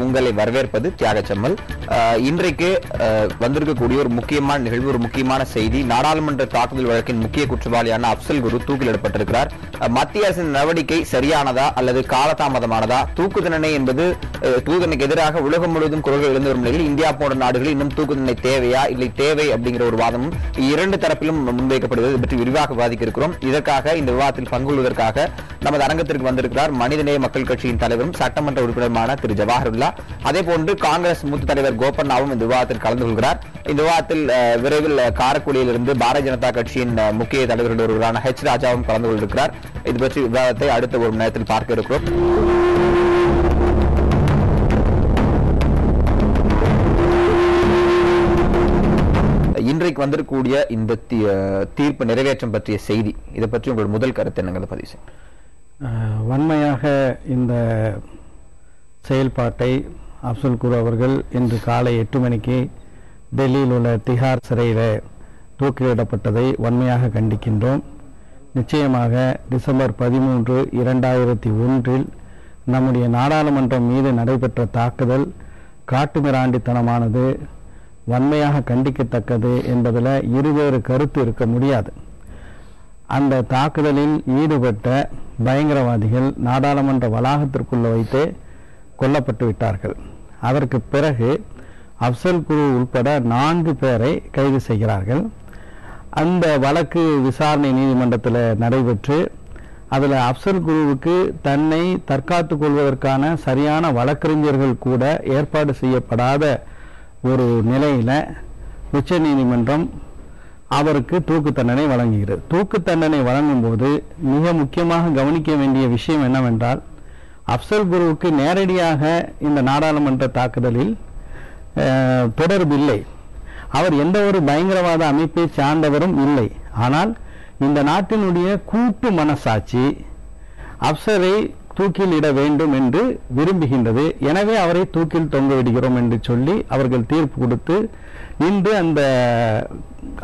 உங்களை வரவேற்பது தியாகச்சம்மல். இன்றைக்கு வந்திருக்கக்கூடிய ஒரு முக்கியமான நிகழ்வு, ஒரு முக்கியமான செய்தி. நாடாளுமன்ற தாக்குதல் வழக்கின் முக்கிய குற்றவாளியான அப்சல் குரு தூக்கிலிடப்பட்டிருக்கிறார். மத்திய அரசின் நடவடிக்கை சரியானதா அல்லது காலதாமதமானதா? தூக்கு தண்டனை என்பது தூக்கு எதிராக உலகம் முழுவதும் குரல்கள் எழுந்து வரும் நிலையில் இந்தியா போன்ற நாடுகளில் இன்னும் தூக்கு தண்டனை தேவையா இல்லை தேவை அப்படிங்கிற ஒரு வாதமும் இரண்டு தரப்பிலும் முன்வைக்கப்படுவது பற்றி விரிவாக விவாதிக்க இருக்கிறோம். இதற்காக இந்த விவாதத்தில் பங்குகொள்வதற்காக நமது அரங்கத்திற்கு வந்திருக்கிறார் மனிதநேய மக்கள் கட்சியின் தலைவரும் சட்டமன்ற உறுப்பினருமான திரு ஜவாஹருல்லா. அதே போன்று காங்கிரஸ் மூத்த தலைவர் கோபண்ணாவும் இந்த விவாதத்தில் கலந்து கொள்கிறார். இந்த விவாதத்தில் விரைவில் காரைக்குடியிலிருந்து பாரதிய ஜனதா கட்சியின் முக்கிய தலைவர்கள் ஒருவரான ஹெச் ராஜாவும் கலந்து கொண்டிருக்கிறார். இது பற்றி விவாதத்தை அடுத்த ஒரு நேரத்தில் பார்க்க இருக்கிறோம். இன்றைக்கு வந்திருக்கக்கூடிய இந்த தீர்ப்பு நிறைவேற்றம் பற்றிய செய்தி, இதை பற்றி உங்கள் முதல் கருத்து என்னங்கிறத பதிவு செய்யுங்க. வன்மையாக இந்த செயல்பாட்டை அப்சல் குரு அவர்கள் இன்று காலை 8 மணிக்கு டெல்லியில் உள்ள திஹார் சிறையில் தூக்கிலிடப்பட்டதை வன்மையாக கண்டிக்கின்றோம். நிச்சயமாக டிசம்பர் 13, 2001 நம்முடைய நாடாளுமன்றம் மீது நடைபெற்ற தாக்குதல் காட்டுமிராண்டித்தனமானது, வன்மையாக கண்டிக்கத்தக்கது என்பதில் இருவேறு கருத்து இருக்க முடியாது. அந்த தாக்குதலில் ஈடுபட்ட பயங்கரவாதிகள் நாடாளுமன்ற வளாகத்திற்குள்ள வைத்தே கொல்லப்பட்டு விட்டார்கள். அதற்கு பிறகு அப்சல் குரு உட்பட 4 பேரை கைது செய்கிறார்கள். அந்த வழக்கு விசாரணை நீதிமன்றத்தில் நடைபெற்று அதில் அப்சல் குருவுக்கு தன்னை தற்காத்துக் கொள்வதற்கான சரியான வழக்கறிஞர்கள் கூட ஏற்பாடு செய்யப்படாத ஒரு நிலையில் உச்ச நீதிமன்றம் அவருக்கு தூக்கு தண்டனை வழங்குகிறது. தூக்கு தண்டனை வழங்கும் போது மிக முக்கியமாக கவனிக்க வேண்டிய விஷயம் என்னவென்றால், அப்சல் குருவுக்கு நேரடியாக இந்த நாடாளுமன்ற தாக்குதலில் தொடர்பில்லை. அவர் எந்த ஒரு பயங்கரவாத அமைப்பை சார்ந்தவரும் இல்லை. ஆனால் இந்த நாட்டினுடைய கூட்டு மனசாட்சி அப்சரை தூக்கில் இட வேண்டும் என்று விரும்புகின்றது. எனவே அவரை தூக்கில் தொங்க விடுகிறோம் என்று சொல்லி அவர்கள் தீர்ப்பு கொடுத்து இன்று அந்த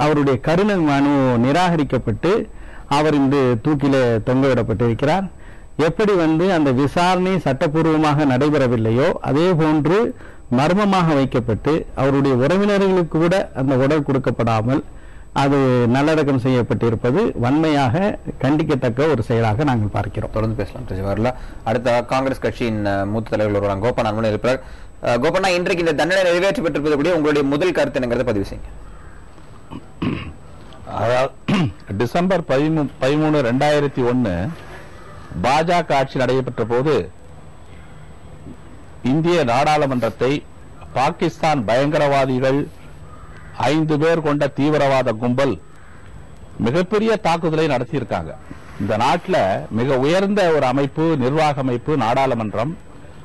அவருடைய கருணை மனு நிராகரிக்கப்பட்டு அவர் இன்று தூக்கில தொங்கவிடப்பட்டிருக்கிறார். எப்படி அந்த விசாரணை சட்டப்பூர்வமாக நடைபெறவில்லையோ அதே போன்று மர்மமாக வைக்கப்பட்டு அவருடைய உறவினர்களுக்கு கூட அந்த உடல் கொடுக்கப்படாமல் அது நல்லடக்கம் செய்யப்பட்டிருப்பது வன்மையாக கண்டிக்கத்தக்க ஒரு செயலாக நாங்கள் பார்க்கிறோம். தொடர்ந்து பேசலாம். அடுத்த காங்கிரஸ் கட்சியின் மூத்த தலைவர் ஒருவர் கோபண்ணா இருப்பார். கோபண்ணா, இன்றைக்கு இந்த தண்டனை நிறைவேற்றப்பட்டிருப்பது கூட உங்களுடைய முதல் கருத்து என்னங்கிறத பதிவு செய்யுங்க. டிசம்பர் 13, 2001 பாஜக ஆட்சி நடைபெற்ற போது இந்திய நாடாளுமன்றத்தை பாகிஸ்தான் பயங்கரவாதிகள் 5 பேர் கொண்ட தீவிரவாத கும்பல் மிகப்பெரிய தாக்குதலை நடத்தியிருக்காங்க. இந்த நாட்டில் மிக உயர்ந்த ஒரு அமைப்பு, நிர்வாக அமைப்பு நாடாளுமன்றம்.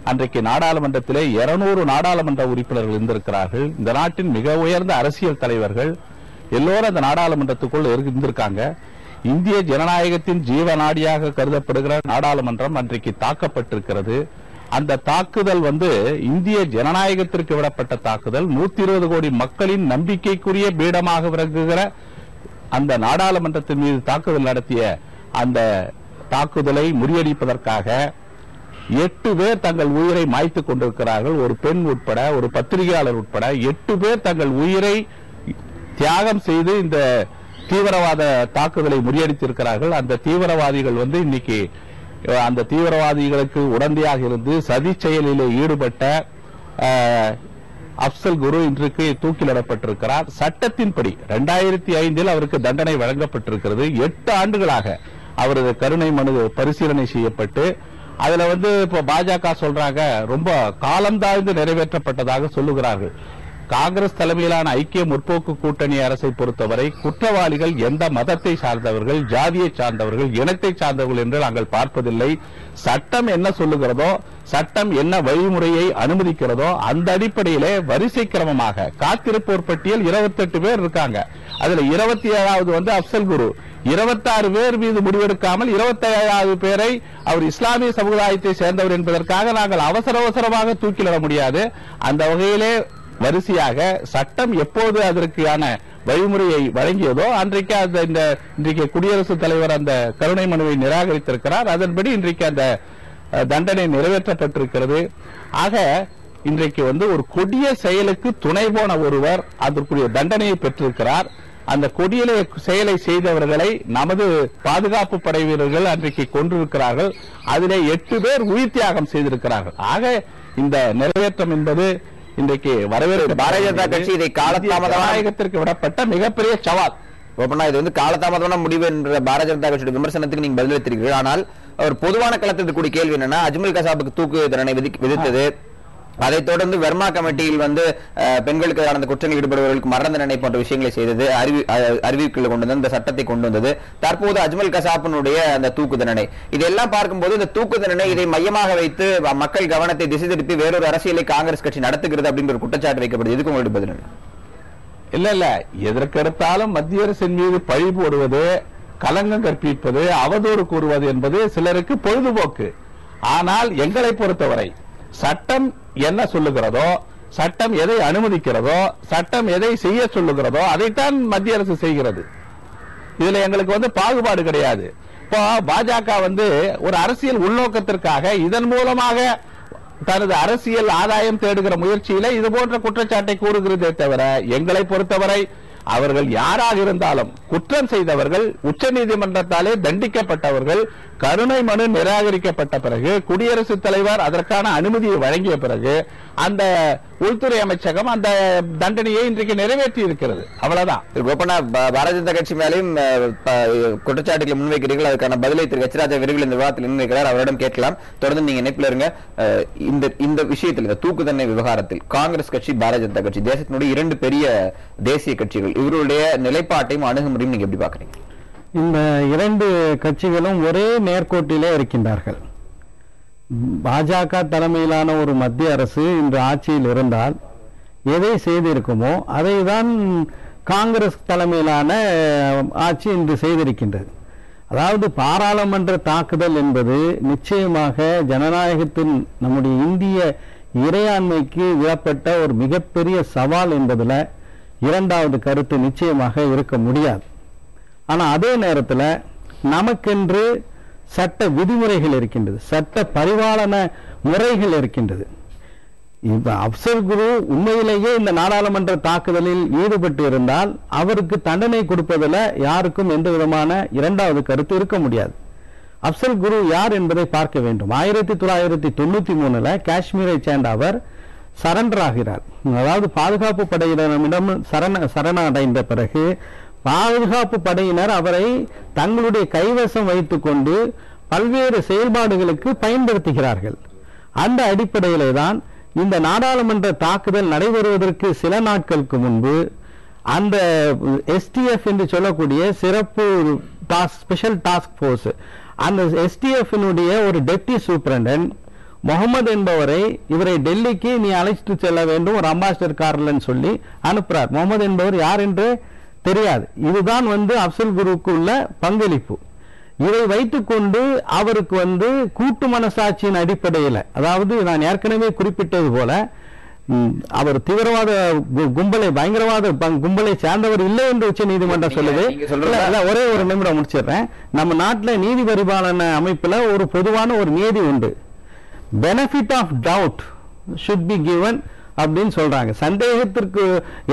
அன்றைக்கு நாடாளுமன்றத்திலே 200 நாடாளுமன்ற உறுப்பினர்கள் இருந்திருக்கிறார்கள். இந்த நாட்டின் மிக உயர்ந்த அரசியல் தலைவர்கள் எல்லோரும் அந்த நாடாளுமன்றத்துக்குள் இருந்திருக்காங்க. இந்திய ஜனநாயகத்தின் ஜீவநாடியாக கருதப்படுகிற நாடாளுமன்றம் அன்றைக்கு தாக்கப்பட்டிருக்கிறது. அந்த தாக்குதல் இந்திய ஜனநாயகத்திற்கு விடப்பட்ட தாக்குதல். 120 கோடி மக்களின் நம்பிக்கைக்குரிய பீடமாக விளங்குகிற அந்த நாடாளுமன்றத்தின் மீது தாக்குதல் நடத்திய அந்த தாக்குதலை முறியடிப்பதற்காக 8 பேர் தங்கள் உயிரை மாய்த்துக் கொண்டிருக்கிறார்கள். ஒரு பெண் உட்பட, ஒரு பத்திரிகையாளர் உட்பட 8 பேர் தங்கள் உயிரை தியாகம் செய்து இந்த தீவிரவாத தாக்குதலை முறியடித்திருக்கிறார்கள். அந்த தீவிரவாதிகள் இன்னைக்கு அந்த தீவிரவாதிகளுக்கு உடந்தையாக இருந்து சதி செயலிலே ஈடுபட்ட அப்சல் குரு இன்றைக்கு தூக்கிலிடப்பட்டிருக்கிறார். சட்டத்தின்படி 2005 அவருக்கு தண்டனை வழங்கப்பட்டிருக்கிறது. 8 ஆண்டுகளாக அவரது கருணை மனு பரிசீலனை செய்யப்பட்டு அதுல இப்ப பாஜக சொல்றாங்க ரொம்ப காலந்தாழ்ந்து நிறைவேற்றப்பட்டதாக சொல்லுகிறார்கள். காங்கிரஸ் தலைமையிலான ஐக்கிய முற்போக்கு கூட்டணி அரசை பொறுத்தவரை குற்றவாளிகள் எந்த மதத்தை சார்ந்தவர்கள், ஜாதியை சார்ந்தவர்கள், இனத்தை சார்ந்தவர்கள் என்று நாங்கள் பார்ப்பதில்லை. சட்டம் என்ன சொல்லுகிறதோ, சட்டம் என்ன வழிமுறையை அனுமதிக்கிறதோ அந்த அடிப்படையிலே வரிசை கிரமமாக காத்திருப்போர் பட்டியல் 28 பேர் இருக்காங்க. அதுல 27வது அப்சல் குரு. 26 பேர் மீது முடிவெடுக்காமல் 27வது பேரை அவர் இஸ்லாமிய சமுதாயத்தை சேர்ந்தவர் என்பதற்காக நாங்கள் அவசரமாக தூக்கிலிட முடியாது. அந்த வகையிலே வரிசையாக சட்டம் எப்போது அதற்கான வழிமுறையை வழங்கியதோ அன்றைக்கு இன்றைக்கு குடியரசுத் தலைவர் அந்த கருணை மனுவை நிராகரித்திருக்கிறார். அதன்படி இன்றைக்கு அந்த தண்டனை நிறைவேற்றப்பட்டிருக்கிறது. ஆக இன்றைக்கு ஒரு கொடிய செயலுக்கு துணை போன ஒருவர் அதற்குரிய தண்டனையை பெற்றிருக்கிறார். அந்த கொடிய செயலை செய்தவர்களை நமது பாதுகாப்பு படை வீரர்கள் அன்றைக்கு கொண்டிருக்கிறார்கள். அதிலே 8 பேர் உயிர் தியாகம் செய்திருக்கிறார்கள். ஆக இந்த நிறைவேற்றம் என்பது இன்றைக்கு வரவேற்பு. பாரதிய ஜனதா கட்சி இதை காலதாமதத்திற்கு விடப்பட்ட மிகப்பெரிய சவால். இது காலதாமதமான முடிவு என்ற பாரதிய ஜனதா கட்சியுடைய விமர்சனத்துக்கு நீங்க பதிலளித்திருக்கிறீர்கள். ஆனால் ஒரு பொதுவான களத்தில் கூடிய கேள்வி என்னன்னா, அஜ்மல் கசாபுக்கு தூக்கு தண்டனை விதித்தது, அதைத் தொடர்ந்து வெர்மா கமிட்டியில் பெண்களுக்கு நடந்த குற்றங்களில் ஈடுபடுபவர்களுக்கு மரண தண்டனை போன்ற விஷயங்களை செய்தது, அறிவிப்புகளை கொண்டு வந்து இந்த சட்டத்தை கொண்டு வந்தது. தற்போது அஜ்மல் கசாப்பினுடைய அந்த தூக்கு தண்டனை, இதெல்லாம் பார்க்கும்போது இந்த தூக்கு தண்டனை இதை மையமாக வைத்து மக்கள் கவனத்தை திசை திருப்பி வேறொரு அரசியலை காங்கிரஸ் கட்சி நடத்துகிறது அப்படின்ற ஒரு குற்றச்சாட்டு வைக்கப்படுது. இதுக்கு உங்களுக்கு பதில் என்ன? இல்ல எதற்கெடுத்தாலும் மத்திய அரசின் மீது பழி போடுவது, கலங்கம் கற்பிப்பது, அவதூறு கூறுவது என்பது சிலருக்கு பொழுதுபோக்கு. ஆனால் எங்களை பொறுத்தவரை சட்டம் என்ன சொல்லுகிறதோ, சட்டம் எதை அனுமதிக்கிறதோ, சட்டம் எதை செய்ய சொல்லுகிறதோ அதைத்தான் மத்திய அரசு செய்கிறது. இதுல எங்களுக்கு பாகுபாடு கிடையாது. இப்போ பாஜக ஒரு அரசியல் உள்நோக்கத்திற்காக இதன் மூலமாக தனது அரசியல் ஆதாயம் தேடுகிற முயற்சியில இது போன்ற குற்றச்சாட்டை கூறுகிறதே தவிர, எங்களை பொறுத்தவரை அவர்கள் யாராக இருந்தாலும் குற்றம் செய்தவர்கள், உச்சநீதிமன்றத்தாலே தண்டிக்கப்பட்டவர்கள், கருணை மனு நிராகரிக்கப்பட்ட பிறகு குடியரசுத் தலைவர் அதற்கான அனுமதியை வழங்கிய பிறகு அந்த உள்துறை அமைச்சகம் அந்த தண்டனையை இன்றைக்கு நிறைவேற்றி இருக்கிறது. அவ்வளவுதான். கோபனா, பாரதிய ஜனதா கட்சி மேலையும் குற்றச்சாட்டுகளை முன்வைக்கிறீர்கள். அதுக்கான பதிலை திரு எச் ராஜா விரைவில் இந்த விவாதத்தில் முன்வைக்கிறார். அவரிடம் கேட்கலாம். தொடர்ந்து நீங்க இணைப்பில் இருங்க. இந்த விஷயத்தில், இந்த தூக்கு தண்டனை விவகாரத்தில் காங்கிரஸ் கட்சி, பாரதிய ஜனதா கட்சி, தேசத்தினுடைய 2 பெரிய தேசிய கட்சிகள், இவருடைய நிலைப்பாட்டையும் அணுகுமுறையும் நீங்க எப்படி பாக்குறீங்க? இந்த 2 கட்சிகளும் ஒரே நேர்கோட்டிலே இருக்கின்றார்கள். பாஜக தலைமையிலான ஒரு மத்திய அரசு இன்று ஆட்சியில் இருந்தால் எதை செய்திருக்குமோ அதை தான் காங்கிரஸ் தலைமையிலான ஆட்சி இன்று செய்திருக்கின்றது. அதாவது பாராளுமன்ற தாக்குதல் என்பது நிச்சயமாக ஜனநாயகத்தின், நம்முடைய இந்திய இறையாண்மைக்கு விடப்பட்ட ஒரு மிகப்பெரிய சவால் என்பதில் இரண்டாவது கருத்து நிச்சயமாக இருக்க முடியாது. ஆனால் அதே நேரத்தில் நமக்கென்று சட்ட விதிமுறைகள் இருக்கின்றது, சட்ட பரிபாலன முறைகள் இருக்கின்றது. இப்ப அப்சல் குரு உண்மையிலேயே இந்த நாடாளுமன்ற தாக்குதலில் ஈடுபட்டு இருந்தால் அவருக்கு தண்டனை கொடுப்பதில் யாருக்கும் எந்த விதமான இரண்டாவது கருத்து இருக்க முடியாது. அப்சல் குரு யார் என்பதை பார்க்க வேண்டும். 1993 காஷ்மீரை சேர்ந்த அவர் சரண்டர் ஆகிறார். அதாவது பாதுகாப்பு படையினரிடம் சரணடைந்த பிறகு பாதுகாப்பு படையினர் அவரை தங்களுடைய கைவசம் வைத்துக் கொண்டு பல்வேறு செயல்பாடுகளுக்கு பயன்படுத்துகிறார்கள். அந்த அடிப்படையிலே தான் இந்த நாடாளுமன்ற தாக்குதல் நடைபெறுவதற்கு சில நாட்களுக்கு முன்பு அந்த எஸ்டிஎஃப் என்று சொல்லக்கூடிய சிறப்பு ஸ்பெஷல் டாஸ்க் போர்ஸ், அந்த எஸ்டிஎஃப் ஒரு டெப்டி சூப்பரண்டன்ட் முகமது என்பவரை இவரை டெல்லிக்கு நீ அழைச்சிட்டு செல்ல வேண்டும், ஒரு அம்பாசிடர் கார்லன்னு சொல்லி அனுப்புறார். முகமது என்பவர் யார் என்று தெரியாது. இதுதான் அப்சல் குருக்கு உள்ள பங்களிப்பு. இதை வைத்துக்கொண்டு அவருக்கு கூட்டு மனசாட்சியின் அடிப்படையில், அதாவது நான் ஏற்கனவே குறிப்பிட்டது போல அவர் தீவிரவாத கும்பலை, பயங்கரவாத கும்பலை சேர்ந்தவர் இல்லை என்று உச்ச நீதிமன்றம் சொல்லுது. ஒரே ஒரு நிமிடம் முடிச்சிடுறேன். நம்ம நாட்டில் நீதி பரிபாலன அமைப்புல ஒரு பொதுவான ஒரு நீதி உண்டு. Benefit of doubt should be given அப்படின்னு சொல்றாங்க. சந்தேகத்திற்கு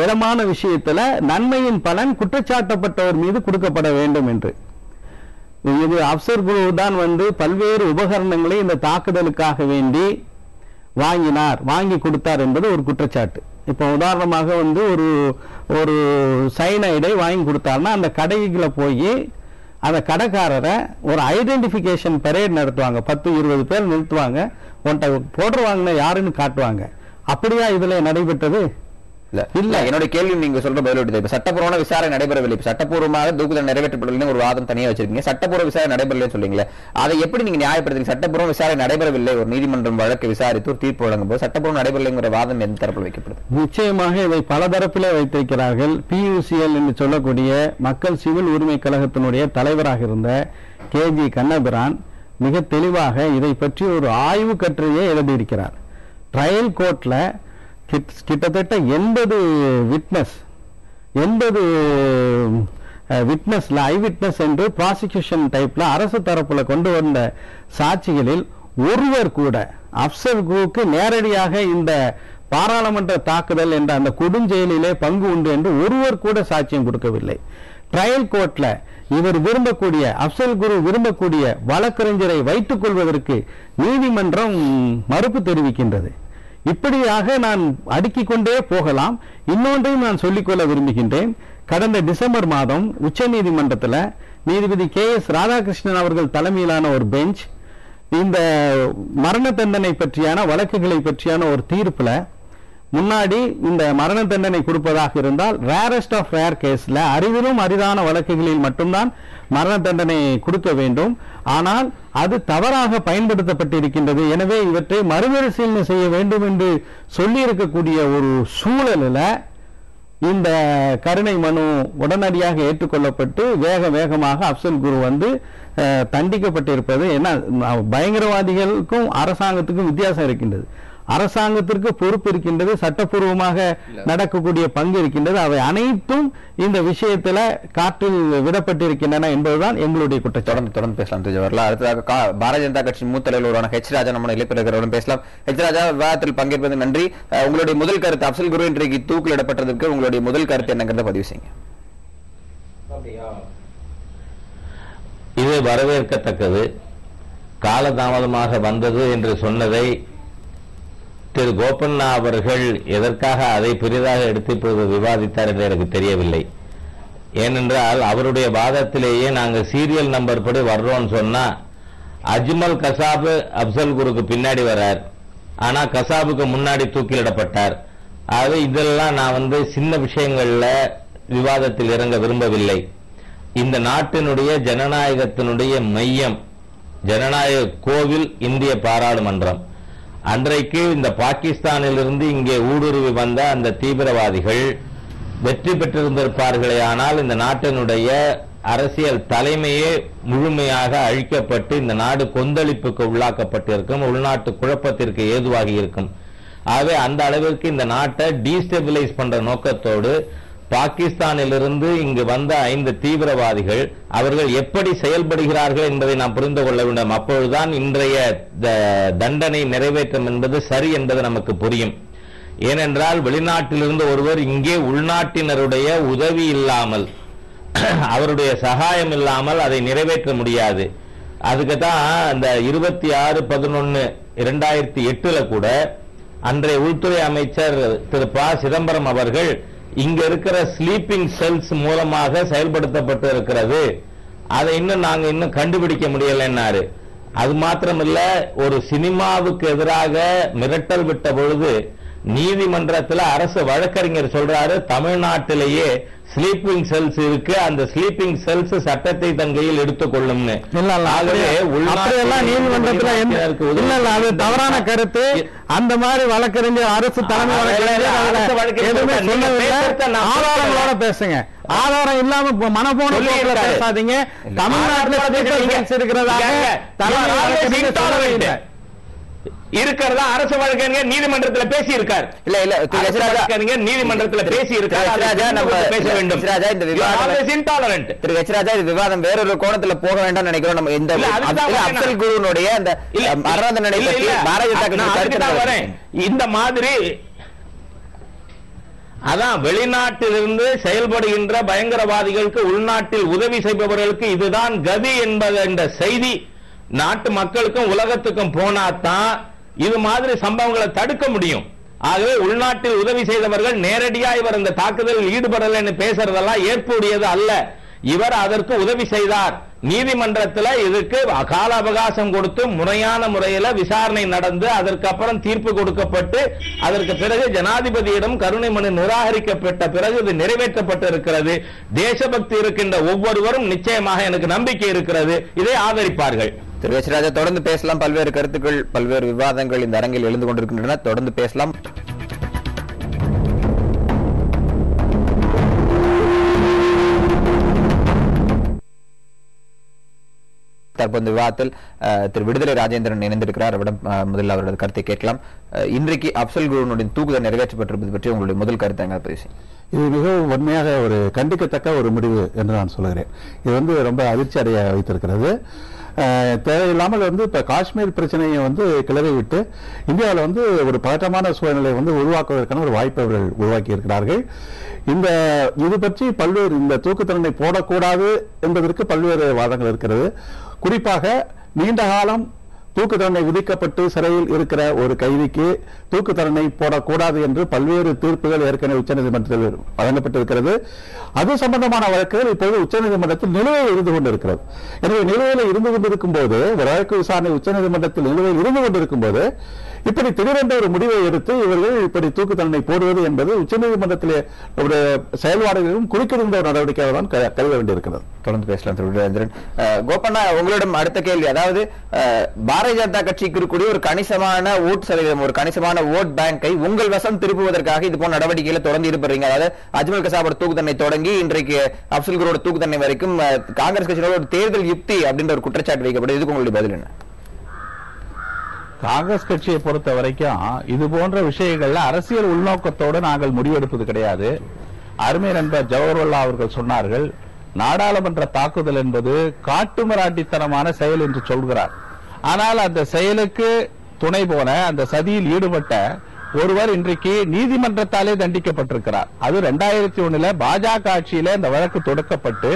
இடமான விஷயத்துல நன்மையின் பலன் குற்றச்சாட்டப்பட்டவர் மீது கொடுக்கப்பட வேண்டும் என்று. இது அப்சர் குரு தான் பல்வேறு உபகரணங்களை இந்த தாக்குதலுக்காக வேண்டி வாங்கினார், வாங்கி கொடுத்தார் என்பது ஒரு குற்றச்சாட்டு. இப்ப உதாரணமாக ஒரு சைனைடை வாங்கி கொடுத்தாருன்னா அந்த கடைகளை போய் அந்த கடைக்காரரை ஒரு ஐடென்டிபிகேஷன் பரேட் நடத்துவாங்க. 10-20 பேர் நிறுத்துவாங்க, உன்ட்ட போடுவாங்க யாருன்னு காட்டுவாங்க. அப்படியா இதுல நடைபெற்றது? இல்ல. என்னோட கேள்வி நீங்க சொல்ற பதில், இப்ப சட்டப்பூர்வமான விசாரணை நடைபெறவில்லை, இப்ப சட்டப்பூர்வமாக தூக்குதல் நிறைவேற்றப்படவில்லை ஒரு வாதம் தனியா வச்சிருக்கீங்க. சட்டப்பூர்வ விசாரணை நடைபெறவில்லை சொல்றீங்களே, அதை எப்படி நீங்க நியாயப்படுத்துறீங்க? சட்டப்பூர்வ விசாரணை நடைபெறவில்லை, ஒரு நீதிமன்றம் வழக்கு விசாரித்து ஒரு தீர்ப்பு வழங்கும் போது சட்டப்பூர்வம் நடைபெறவில்லைங்கிற வாதம் எந்த தரப்பில் வைக்கப்படுது? நிச்சயமாக இதை பல தரப்பிலே வைத்திருக்கிறார்கள். PUCL என்று சொல்லக்கூடிய மக்கள் சிவில் உரிமை கழகத்தினுடைய தலைவராக இருந்த KG கண்ணபிரான் மிக தெளிவாக இதை பற்றி ஒரு ஆய்வு கட்டுரையை எழுதியிருக்கிறார். ட்ரையல் கோர்ட்ல கிட்டத்தட்ட 80 விட்னஸ்ல ஐ விட்னஸ் என்று ப்ராசிக்யூஷன் டைப்ல அரசு தரப்புல கொண்டு வந்த சாட்சிகளில் ஒருவர் கூட அப்சல் குருக்கு நேரடியாக இந்த பாராளுமன்ற தாக்குதல் என்ற அந்த கொடுஞ்செயலிலே பங்கு உண்டு என்று ஒருவர் கூட சாட்சியம் கொடுக்கவில்லை. ட்ரையல் கோர்ட்ல இவர் விரும்பக்கூடிய அப்சல் குரு விரும்பக்கூடிய வழக்கறிஞரை வைத்துக் கொள்வதற்கு நீதிமன்றம் மறுப்பு தெரிவிக்கின்றது. இப்படியாக நான் அடுக்கிக் கொண்டே போகலாம். இன்னொன்றையும் நான் சொல்லிக்கொள்ள விரும்புகின்றேன். கடந்த டிசம்பர் மாதம் உச்ச நீதிமன்றத்தில் நீதிபதி KS ராதாகிருஷ்ணன் அவர்கள் தலைமையிலான ஒரு பெஞ்ச் இந்த மரண தண்டனை பற்றியான வழக்குகளை பற்றியான ஒரு தீர்ப்புல முன்னாடி இந்த மரண தண்டனை கொடுப்பதாக இருந்தால் ரேரஸ்ட் ஆஃப் ரேர் கேஸ்ல அரிதிலும் அரிதான வழக்குகளில் மட்டும்தான் மரண தண்டனை கொடுக்க வேண்டும். ஆனால் அது தவறாக பயன்படுத்தப்பட்டிருக்கின்றது. எனவே இவற்றை மறுபரிசீலனை செய்ய வேண்டும் என்று சொல்லி இருக்கக்கூடிய ஒரு சூழலில் இந்த கருணை மனு உடனடியாக ஏற்றுக்கொள்ளப்பட்டு வேகமாக அப்சல் குரு தண்டிக்கப்பட்டிருப்பது. ஏன்னா பயங்கரவாதிகளுக்கும் அரசாங்கத்துக்கும் வித்தியாசம் இருக்கின்றது. அரசாங்கத்திற்கு பொறுப்பு இருக்கின்றது, சட்டப்பூர்வமாக நடக்கக்கூடிய பங்கு இருக்கின்றது. அவை அனைத்தும் இந்த விஷயத்துல காற்றில் விடப்பட்டிருக்கின்றன என்பதுதான் எங்களுடைய குற்றச்சாட்டு. தொடர்ந்து பேசலாம். அடுத்ததாக பாரதிய ஜனதா கட்சி மூத்த தலைவரான H. ராஜா நம்ம இளைஞர்களுடன் பேசலாம். H. ராஜா, விவாதத்தில் பங்கேற்பது நன்றி. உங்களுடைய முதல் கருத்து, அப்சல் குரு இன்றைக்கு தூக்கிலிடப்பட்டதற்கு உங்களுடைய முதல் கருத்து என்னங்கிறத பதிவு செய்யுங்க. இது வரவேற்கத்தக்கது. காலதாமதமாக வந்தது என்று சொன்னதை திரு கோபண்ணா அவர்கள் எதற்காக அதை பெரிதாக எடுத்து இப்பொழுது விவாதித்தார் என்று எனக்கு தெரியவில்லை. ஏனென்றால் அவருடைய வாதத்திலேயே நாங்கள் சீரியல் நம்பர் படி வர்றோம்னு சொன்னா அஜ்மல் கசாபு அப்சல் குருக்கு பின்னாடி வரார், ஆனா கசாபுக்கு முன்னாடி தூக்கிலிடப்பட்டார். ஆகவே இதெல்லாம் நான் சின்ன விஷயங்கள்ல விவாதத்தில் இறங்க விரும்பவில்லை. இந்த நாட்டினுடைய ஜனநாயகத்தினுடைய மையம், ஜனநாயக கோவில் இந்திய பாராளுமன்றம். அன்றைக்கு இந்த பாகிஸ்தானிலிருந்து இங்கே ஊடுருவி வந்த அந்த தீவிரவாதிகள் வெற்றி பெற்றிருந்திருப்பார்களே, ஆனால் இந்த நாட்டினுடைய அரசியல் தலைமையே முழுமையாக அழிக்கப்பட்டு இந்த நாடு கொந்தளிப்புக்கு உள்ளாக்கப்பட்டிருக்கும், உள்நாட்டு குழப்பத்திற்கு ஏதுவாகி இருக்கும். ஆகவே அந்த அளவிற்கு இந்த நாட்டை டீஸ்டெபிலைஸ் பண்ற நோக்கத்தோடு பாகிஸ்தானிலிருந்து இங்கு வந்த 5 தீவிரவாதிகள் அவர்கள் எப்படி செயல்படுகிறார்கள் என்பதை நாம் புரிந்து கொள்ள வேண்டும். அப்பொழுதுதான் இன்றைய தண்டனை நிறைவேற்றம் என்பது சரி என்பது நமக்கு புரியும். ஏனென்றால் வெளிநாட்டிலிருந்து ஒருவர் இங்கே உள்நாட்டினருடைய உதவி இல்லாமல், அவருடைய சகாயம் இல்லாமல் அதை நிறைவேற்ற முடியாது. அதுக்கு தான் அந்த 26/11/2008 கூட அன்றைய உள்துறை அமைச்சர் திரு ப. சிதம்பரம் அவர்கள் இங்க இருக்கிற ஸ்லீப்பிங் செல்ஸ் மூலமாக செயல்படுத்தப்பட்டு இருக்கிறது, அதை நாங்க கண்டுபிடிக்க முடியலன்னாரு. அது மாத்திரமல்ல, ஒரு சினிமாவுக்கு எதிராக மிரட்டல் விட்ட பொழுது நீதிமன்றத்தில் அரசு வழக்கறிஞர் சொல்றாரு, தமிழ்நாட்டிலேயே ஸ்லீப்பிங் செல்ஸ் இருக்கு, அந்த ஸ்லீப்பிங் செல்ஸ் சட்டத்தை தன் கையில் எடுத்துக் கொள்ளும். அது தவறான கருத்து. அந்த மாதிரி வழக்கறிஞர் அரசு தலைமை ஆதாரங்களோட பேசுங்க. ஆதாரம் இல்லாம மனப்போன பேசாதீங்க. தமிழ்நாட்டில் இருக்கிறதாக இருக்கிறதா அரசு வழக்கறிஞர் நீதிமன்றத்தில் பேசி இருக்கார். நீதிமன்றத்தில் பேசி இருக்கார். பேச வேண்டும். திரு H. ராஜா, இது விவாதம் வேறொரு கோணத்துல போக வேண்டாம் நினைக்கிறோம். நம்ம இந்த அப்சல் குருனுடைய அந்த மரண தண்டனை இந்த மாதிரி அதான் வெளிநாட்டிலிருந்து செயல்படுகின்ற பயங்கரவாதிகளுக்கு உள்நாட்டில் உதவி செய்பவர்களுக்கு இதுதான் கதி என்பது என்ற செய்தி நாட்டு மக்களுக்கும் உலகத்துக்கும் போனாதான் இது மாதிரி சம்பவங்களை தடுக்க முடியும். ஆகவே உள்நாட்டில் உதவி செய்தவர்கள் நேரடியா இவர் இந்த தாக்குதலில் ஈடுபடலன்னு பேசுறதெல்லாம் ஏற்புடையது அல்ல. இவர் அதற்கு உதவி செய்தார். நீதிமன்றத்தில் இதுக்கு கால அவகாசம் கொடுத்து முறையான முறையில் விசாரணை நடந்து அதற்கு அப்புறம் தீர்ப்பு கொடுக்கப்பட்டு அதற்கு பிறகு ஜனாதிபதியிடம் கருணை மனு நிராகரிக்கப்பட்ட பிறகு இது நிறைவேற்றப்பட்டு இருக்கிறது. தேசபக்தி இருக்கின்ற ஒவ்வொருவரும் நிச்சயமாக எனக்கு நம்பிக்கை இருக்கிறது, இதை ஆதரிப்பார்கள். திரு H. ராஜா, தொடர்ந்து பேசலாம். பல்வேறு கருத்துக்கள், பல்வேறு விவாதங்கள் இந்த அரங்கில் எழுந்து கொண்டிருக்கின்றன. தொடர்ந்து பேசலாம். தற்போது விவாதத்தில் திரு விடுதலை ராஜேந்திரன் இணைந்திருக்கிறார். அவரிடம் முதலில் அவரது கருத்தை கேட்கலாம். இன்றைக்கு அப்சல் குருனுடைய தூக்குதல் நிறைவேற்றப்பட்டிருப்பது பற்றி உங்களுடைய முதல் கருத்தை பேசி. இது மிகவும் வன்மையாக ஒரு கண்டிக்கத்தக்க ஒரு முடிவு என்று நான் சொல்லுகிறேன். இது ரொம்ப அதிர்ச்சி அடைய வைத்திருக்கிறது. தேவையில்லாமல் இப்ப காஷ்மீர் பிரச்சனையை கிளறி விட்டு இந்தியாவில் ஒரு பதட்டமான சூழ்நிலை உருவாக்குவதற்கான ஒரு வாய்ப்பை அவர்கள் உருவாக்கி இருக்கிறார்கள். இது பற்றி பல்வேறு இந்த தூக்கு தண்டனை போடக்கூடாது என்பதற்கு பல்வேறு வாதங்கள் இருக்கிறது. குறிப்பாக நீண்ட காலம் தூக்கு தண்டனை விதிக்கப்பட்டு சிறையில் இருக்கிற ஒரு கைதிக்கு தூக்கு தண்டனை போடக்கூடாது என்று பல்வேறு தீர்ப்புகள் ஏற்கனவே உச்சநீதிமன்றத்தில் வழங்கப்பட்டிருக்கிறது. அது சம்பந்தமான வழக்குகள் இப்போது உச்சநீதிமன்றத்தில் நிலுவையில் இருந்து கொண்டிருக்கிறது. எனவே நிலுவையில் இருந்து கொண்டிருக்கும் போது வழக்கு விசாரணை உச்சநீதிமன்றத்தில் நிலுவையில் இருந்து கொண்டிருக்கும் போது இப்படி திடீரென்ற ஒரு முடிவை எடுத்து இவர்கள் இப்படி தூக்கு தண்டனை போடுவது என்பது உச்சநீதிமன்றத்திலே ஒரு செயல்பாடுகளிலும் குறுக்கிடுகின்ற ஒரு நடவடிக்கையாக தான் கருத வேண்டியிருக்கிறது. தொடர்ந்து பேசலாம் திரு விஜயேந்திரன். கோபண்ணா, உங்களிடம் அடுத்த கேள்வி. அதாவது பாரதிய ஜனதா கட்சிக்கு இருக்கக்கூடிய ஒரு கணிசமான ஓட் சதவீதம், ஒரு கணிசமான ஓட் பேங்கை உங்கள் வசம் திருப்புவதற்காக இது போன்ற நடவடிக்கைகளை தொடர்ந்து ஈடுபடுறீங்க. அதாவது அஜ்மல் கசாபோட தூக்கு தண்டனை தொடங்கி இன்றைக்கு அப்சல் குரோட தூக்கு தண்டனை வரைக்கும் காங்கிரஸ் கட்சியோட ஒரு தேர்தல் யுக்தி அப்படின்ற ஒரு குற்றச்சாட்டு வைக்கப்படுது. இதுக்கு உங்களுடைய பதில் என்ன? காங்கிரஸ் கட்சியை பொறுத்த வரைக்கும் இது போன்ற விஷயங்கள்ல அரசியல் உள்நோக்கத்தோடு நாங்கள் முடிவெடுப்பது கிடையாது. அருமை நண்பர் ஜவஹர்லால் அவர்கள் சொன்னார்கள், நாடாளுமன்ற தாக்குதல் என்பது காட்டுமிராண்டித்தனமான செயல் என்று சொல்கிறார். ஆனால் அந்த செயலுக்கு துணை போன அந்த சதியில் ஈடுபட்ட ஒருவர் இன்றைக்கு நீதிமன்றத்தாலே தண்டிக்கப்பட்டிருக்கிறார். அது 2001 பாஜக ஆட்சியில இந்த வழக்கு தொடக்கப்பட்டு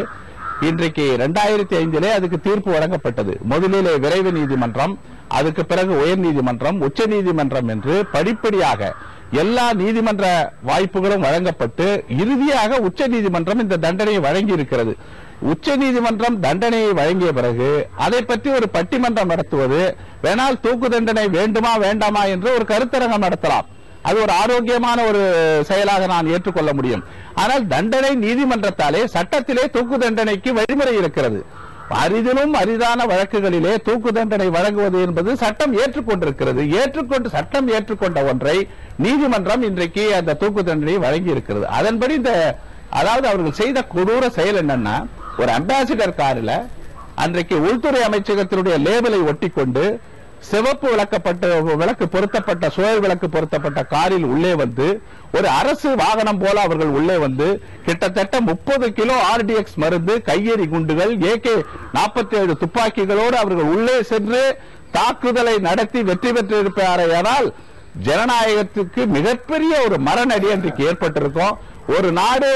இன்றைக்கு 2005 அதுக்கு தீர்ப்பு வழங்கப்பட்டது. முதலிலே விரைவு நீதிமன்றம், அதுக்கு பிறகு உயர் நீதிமன்றம், உச்ச நீதிமன்றம் என்று படிப்படியாக எல்லா நீதிமன்ற வாய்ப்புகளும் வழங்கப்பட்டு இறுதியாக உச்ச நீதிமன்றம் இந்த தண்டனையை வழங்கி இருக்கிறது. உச்ச நீதிமன்றம் தண்டனையை வழங்கிய பிறகு அதை பற்றி ஒரு பட்டிமன்றம் நடத்துவது, வேணால் தூக்கு தண்டனை வேண்டுமா வேண்டாமா என்று ஒரு கருத்தரங்கம் நடத்தலாம். அது ஒரு ஆரோக்கியமான ஒரு செயலாக நான் ஏற்றுக்கொள்ள முடியும். ஆனால் தண்டனை நீதிமன்றத்தாலே சட்டத்திலே தூக்கு தண்டனைக்கு வழிமுறை இருக்கிறது. அரிதிலும் அரிதான வழக்குகளிலே தூக்கு தண்டனை வழங்குவது என்பது சட்டம் ஏற்றுக்கொண்டிருக்கிறது. சட்டம் ஏற்றுக்கொண்ட ஒன்றை நீதிமன்றம் இன்றைக்கு அந்த தூக்கு தண்டனை வழங்கி இருக்கிறது. அதன்படி அதாவது அவர்கள் செய்த கொடூர செயல் என்னன்னா, ஒரு அம்பாசிடர் காரில் அன்றைக்கு உள்துறை அமைச்சகத்தினுடைய லேபிளை ஒட்டி கொண்டு சிவப்பு விளக்கு பொருத்தப்பட்ட சுழல் விளக்கு பொருத்தப்பட்ட காரில் உள்ளே வந்து ஒரு அரசு வாகனம் போல அவர்கள் உள்ளே வந்து கிட்டத்தட்ட 30 கிலோ RDX மருந்து, கையெறி குண்டுகள், AK-47 துப்பாக்கிகளோடு அவர்கள் உள்ளே சென்று தாக்குதலை நடத்தி வெற்றி பெற்றிருப்பாரையானால் ஜனநாயகத்துக்கு மிகப்பெரிய ஒரு மரணடி அன்றைக்கு ஏற்பட்டிருக்கும். ஒரு நாடு,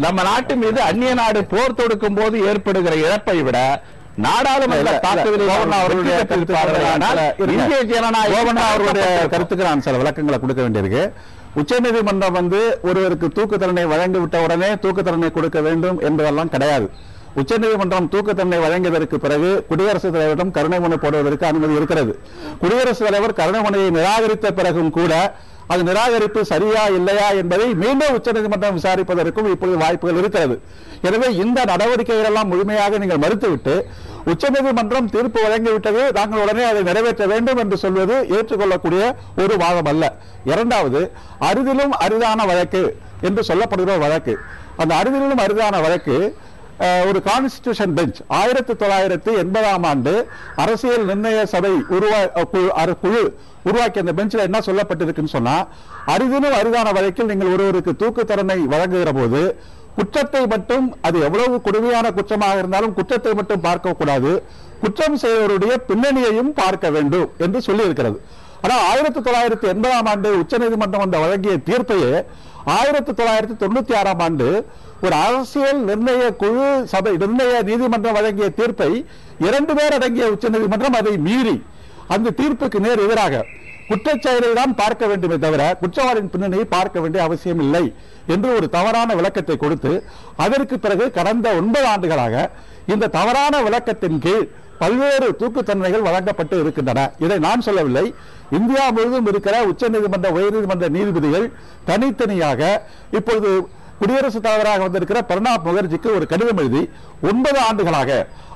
நம்ம நாட்டு மீது அந்நிய நாடு போர் தொடுக்கும் போது ஏற்படுகிற இழப்பை விட நாடாளுமன்ற தாக்குதலில் அவருடைய கருத்துக்கு நான் சில விளக்கங்களை கொடுக்க வேண்டியிருக்கு. உச்சநீதிமன்றம் ஒருவருக்கு தூக்கு தண்டனை வழங்கிவிட்ட உடனே தூக்கு தண்டனை கொடுக்க வேண்டும் என்பதெல்லாம் கிடையாது. உச்சநீதிமன்றம் தூக்கு தண்டனை வழங்கியதற்கு பிறகு குடியரசுத் தலைவரிடம் கருணை மனு போடுவதற்கு அனுமதி இருக்கிறது. குடியரசுத் தலைவர் கருணை மனுவை நிராகரித்த பிறகும் கூட அது நிராகரிப்பு சரியா இல்லையா என்பதை மீண்டும் உச்சநீதிமன்றம் விசாரிப்பதற்கும் இப்பொழுது வாய்ப்புகள் இருக்கிறது. எனவே இந்த நடவடிக்கைகள் எல்லாம் முழுமையாக நீங்கள் மறுத்துவிட்டு உச்சநீதிமன்றம் தீர்ப்பு வழங்கிவிட்டது, நாங்கள் உடனே அதை நிறைவேற்ற வேண்டும் என்று சொல்வது ஏற்றுக்கொள்ளக்கூடிய ஒரு வாதம் அல்ல. இரண்டாவது, அரிதிலும் அரிதான வழக்கு என்று சொல்லப்படுகிற வழக்கு, அந்த அரிதிலும் அரிதான வழக்கு ஒரு கான்ஸ்டிடியூஷன் பெஞ்ச் 1980ஆம் ஆண்டு அரசியல் நிர்ணய சபை குழு உருவாக்கிய அந்த பெஞ்சில் என்ன சொல்லப்பட்டிருக்குன்னு சொன்னா, அரிதிலும் அரிதான வழக்கில் நீங்கள் ஒருவருக்கு தூக்கு தண்டனை வழங்குகிற போது குற்றத்தை மட்டும், அது எவ்வளவு கொடுமையான குற்றமாக இருந்தாலும் குற்றத்தை மட்டும் பார்க்க கூடாது, குற்றம் செய்வருடைய பின்னணியையும் பார்க்க வேண்டும் என்று சொல்லி இருக்கிறது. ஆனால் 1980ஆம் ஆண்டு உச்சநீதிமன்றம் அந்த வழங்கிய தீர்ப்பையே 1996ஆம் ஆண்டு ஒரு அரசியல் நிர்ணய குழு சபை நிர்ணய நீதிமன்றம் வழங்கிய தீர்ப்பை 2 பேர் அடங்கிய உச்சநீதிமன்றம் அதை மீறி அந்த தீர்ப்புக்கு நேர் எதிராக குற்றச்செயலை தான் பார்க்க வேண்டுமே தவிர குற்றவாளியின் பின்னணியை பார்க்க வேண்டிய அவசியம் இல்லை என்று ஒரு தவறான விளக்கத்தை கொடுத்து, அதற்கு பிறகு கடந்த 9 ஆண்டுகளாக இந்த தவறான விளக்கத்தின் கீழ் பல்வேறு தூக்கு தண்டனைகள் வழங்கப்பட்டு இருக்கின்றன. இதை நான் சொல்லவில்லை. இந்தியா முழுவதும் இருக்கிற உச்சநீதிமன்ற உயர்நீதிமன்ற நீதிபதிகள் தனித்தனியாக இப்பொழுது குடியரசுத் தலைவராக வந்திருக்கிற பிரணாப் முகர்ஜிக்கு ஒரு கடிதம் எழுதி 9 ஆண்டுகளாக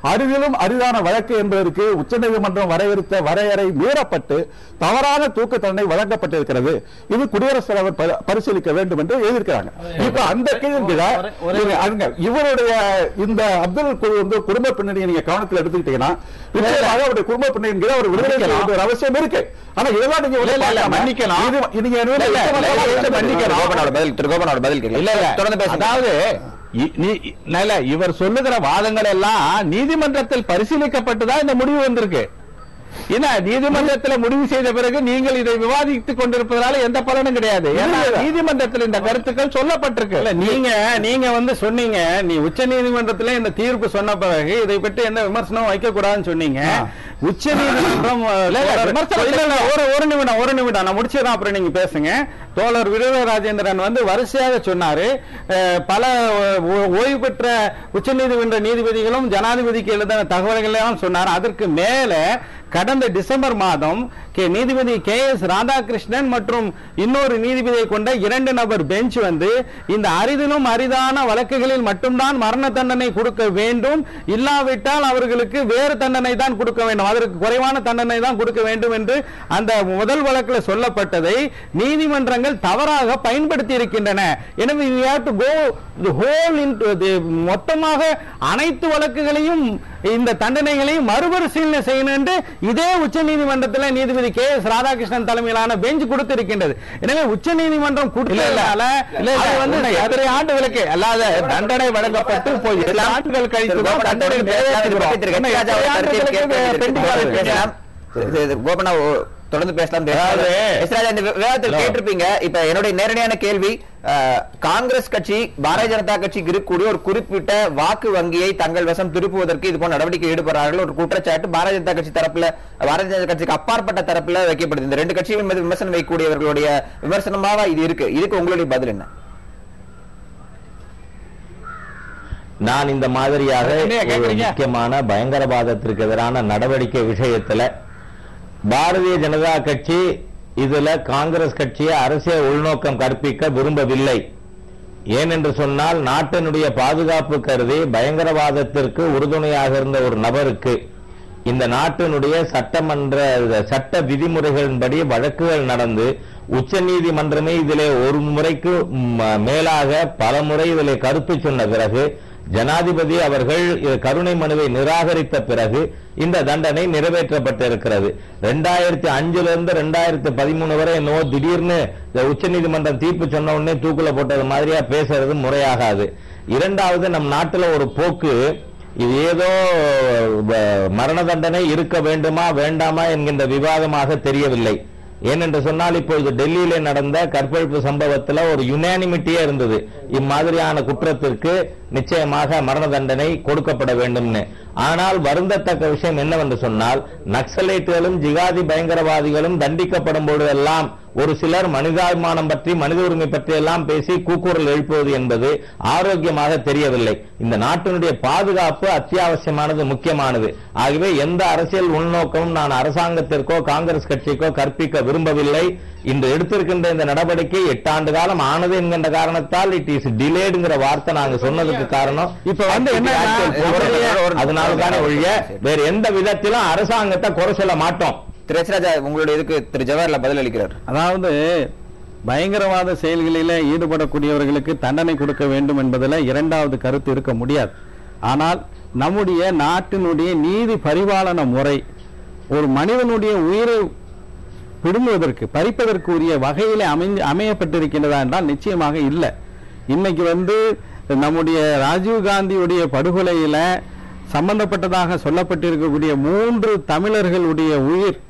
அரிதிலும் அரிதான வழக்கு என்பதற்கு உச்சநீதிமன்றம் வரையறுத்த வரையறை மீறப்பட்டு தவறான தூக்கு தண்டனை வழங்கப்பட்டிருக்கிறது, இது குடியரசுத் தலைவர் பரிசீலிக்க வேண்டும் என்று எழுதியிருக்கிறாங்க. இப்ப அந்த கீழ் இவருடைய இந்த அப்துல் குழு குடும்ப பின்னணியை நீங்க கவனத்தில் எடுத்துக்கிட்டீங்கன்னா அவருடைய குடும்ப பின்னணி அவர் விடுதலை அவசியம் இருக்கு. ஆனா இதெல்லாம் நீங்க மன்னிக்கலாம். அதாவது இவர் சொல்லுகிற வாதங்கள் எல்லாம் நீதிமன்றத்தில் பரிசீலிக்கப்பட்டுதான் இந்த முடிவு வந்திருக்கு. ஏன்னா நீதிமன்றத்தில் முடிவு செய்த பிறகு நீங்கள் இதை விவாதித்துக் கொண்டிருப்பதால எந்த பலனும் கிடையாது. ஏன்னா நீதிமன்றத்தில் இந்த கருத்துக்கள் சொல்லப்பட்டிருக்கு. நீங்க வந்து சொன்னீங்க, நீ உச்ச நீதிமன்றத்தில் இந்த தீர்ப்பு சொன்ன பிறகு இதை பற்றி எந்த விமர்சனம் வைக்க கூடாதுன்னு சொன்னீங்க. உச்ச நீதிமன்றம் ஒரு நிமிடம் நான் முடிச்சதான் அப்புறம் நீங்க பேசுங்க. தோழர் விடுதலை ராஜேந்திரன் வந்து வரிசையாக சொன்னாரு, பல ஓய்வு பெற்ற உச்ச நீதிமன்ற நீதிபதிகளும் ஜனாதிபதிக்கு எழுதின தகவல்கள் எல்லாம் சொன்னார். அதற்கு மேல கடந்த டிசம்பர் மாதம் நீதிபதி KS ராதாகிருஷ்ணன் மற்றும் இன்னொரு நீதிபதியை கொண்ட 2 நபர் பெஞ்ச் வந்து இந்த அரிதிலும் அரிதான வழக்குகளில் மட்டும்தான் மரண தண்டனை கொடுக்க வேண்டும், இல்லாவிட்டால் அவர்களுக்கு வேறு தண்டனை தான் கொடுக்க வேண்டும், அதற்கு குறைவான தண்டனை தான் கொடுக்க வேண்டும் என்று அந்த முதல் வழக்கில் சொல்லப்பட்டதை நீதிமன்றங்கள் தவறாக பயன்படுத்தி இருக்கின்றன. எனவே மொத்தமாக அனைத்து வழக்குகளையும் இந்த தண்டனைகளையும் மறுபரிசீலனை செய்யணும் என்று இதே உச்ச நீதிமன்றத்தில் நீதிபதி KS ராதாகிருஷ்ணன் தலைமையிலான பெஞ்ச் கொடுத்திருக்கின்றது. எனவே உச்ச நீதிமன்றம் எத்தனை ஆண்டுகளுக்கு அல்லாத தண்டனை வழங்கப்பட்டு போய் ஆண்டுகள் கழித்து கோபனா தொடர்ந்து பேசலாம். கேட்டிருப்பீங்க. இப்ப என்னுடைய நேரடியான கேள்வி, காங்கிரஸ் கட்சி பாரதிய ஜனதா கட்சிக்கு இருக்கக்கூடிய ஒரு குறிப்பிட்ட வாக்கு வங்கியை தங்கள் வசம் திருப்புவதற்கு இது போன்ற நடவடிக்கை ஈடுபடுறார்கள் ஒரு குற்றச்சாட்டு பாரதிய ஜனதா கட்சி தரப்புல, பாரதிய ஜனதா கட்சிக்கு அப்பாற்பட்ட தரப்புல வைக்கப்படுது. இந்த 2 கட்சிகள் மீது விமர்சனம் வைக்கக்கூடியவர்களுடைய விமர்சனமாக இது இருக்கு. இதுக்கு உங்களுடைய பதில் என்ன? நான் இந்த மாதிரியாக முக்கியமான பயங்கரவாதத்திற்கு எதிரான நடவடிக்கை விஷயத்துல பாரதிய ஜனதா கட்சி இதுல காங்கிரஸ் கட்சியை அரசியல் உள்நோக்கம் கற்பிக்க விரும்பவில்லை. ஏனென்று சொன்னால் நாட்டினுடைய பாதுகாப்பு கருதி பயங்கரவாதத்திற்கு உறுதுணையாக இருந்த ஒரு நபருக்கு இந்த நாட்டினுடைய சட்ட விதிமுறைகளின்படி வழக்குகள் நடந்து உச்ச நீதிமன்றமே இதிலே ஒரு முறைக்கு மேலாக பல முறை இதிலே கருத்து சொன்ன பிறகு ஜனாதிபதி அவர்கள் கருணை மனுவை நிராகரித்த பிறகு இந்த தண்டனை நிறைவேற்றப்பட்டிருக்கிறது. 2005 2013 வரை என்னவோ திடீர்னு உச்ச நீதிமன்றம் தீர்ப்பு சொன்ன உடனே தூக்குல போட்டது மாதிரியா பேசுறது முறையாகாது. இரண்டாவது, நம் நாட்டில் ஒரு போக்கு, இது ஏதோ மரண தண்டனை இருக்க வேண்டுமா வேண்டாமா என்கின்ற விவாதமாக தெரியவில்லை. ஏனென்று சொன்னால் இப்பொழுது டெல்லியிலே நடந்த கற்பழிப்பு சம்பவத்தில் ஒரு யுனானிமிட்டியே இருந்தது, இம்மாதிரியான குற்றத்திற்கு நிச்சயமாக மரண தண்டனை கொடுக்கப்பட வேண்டும்னு. ஆனால் வருந்தத்தக்க விஷயம் என்னவென்று சொன்னால், நக்சலைட்டுகளும் ஜிகாதி பயங்கரவாதிகளும் தண்டிக்கப்படும் பொழுதெல்லாம் ஒரு சிலர் மனிதாபிமானம் பற்றி மனித உரிமை பற்றி எல்லாம் பேசி கூக்குரல் எழுப்புவது என்பது ஆரோக்கியமாக தெரியவில்லை. இந்த நாட்டினுடைய பாதுகாப்பு அத்தியாவசியமானது, முக்கியமானது. ஆகவே எந்த அரசியல் உள்நோக்கமும் நான் அரசாங்கத்திற்கோ காங்கிரஸ் கட்சிக்கோ கற்பிக்க விரும்பவில்லை. இன்று எடுத்திருக்கின்ற இந்த நடவடிக்கை 8 ஆண்டு காலம் ஆனது என்கின்ற காரணத்தால் இட் இஸ் டிலேடுங்கிற வார்த்தை நாங்க சொன்னதுக்கு காரணம் இப்ப வந்து என்ன, அதனால்தானே ஒழிய வேறு எந்த விதத்திலும் அரசாங்கத்தை குறை சொல்ல மாட்டோம். திரு எச் ராஜா, உங்களுடைய இதுக்கு திரு ஜவஹர்லால் பதில் அளிக்கிறார். அதாவது பயங்கரவாத செயல்களில் ஈடுபடக்கூடியவர்களுக்கு தண்டனை கொடுக்க வேண்டும் என்பதில் இரண்டாவது கருத்து இருக்க முடியாது. ஆனால் நம்முடைய நாட்டினுடைய நீதி பரிபாலன முறை ஒரு மனிதனுடைய உயிரை பிடுங்குவதற்கு பறிப்பதற்கு உரிய வகையில அமையப்பட்டிருக்கின்றதா என்றால் நிச்சயமாக இல்லை. இன்னைக்கு வந்து நம்முடைய ராஜீவ்காந்தியுடைய படுகொலையில சம்பந்தப்பட்டதாக சொல்லப்பட்டிருக்கக்கூடிய 3 தமிழர்களுடைய உயிர்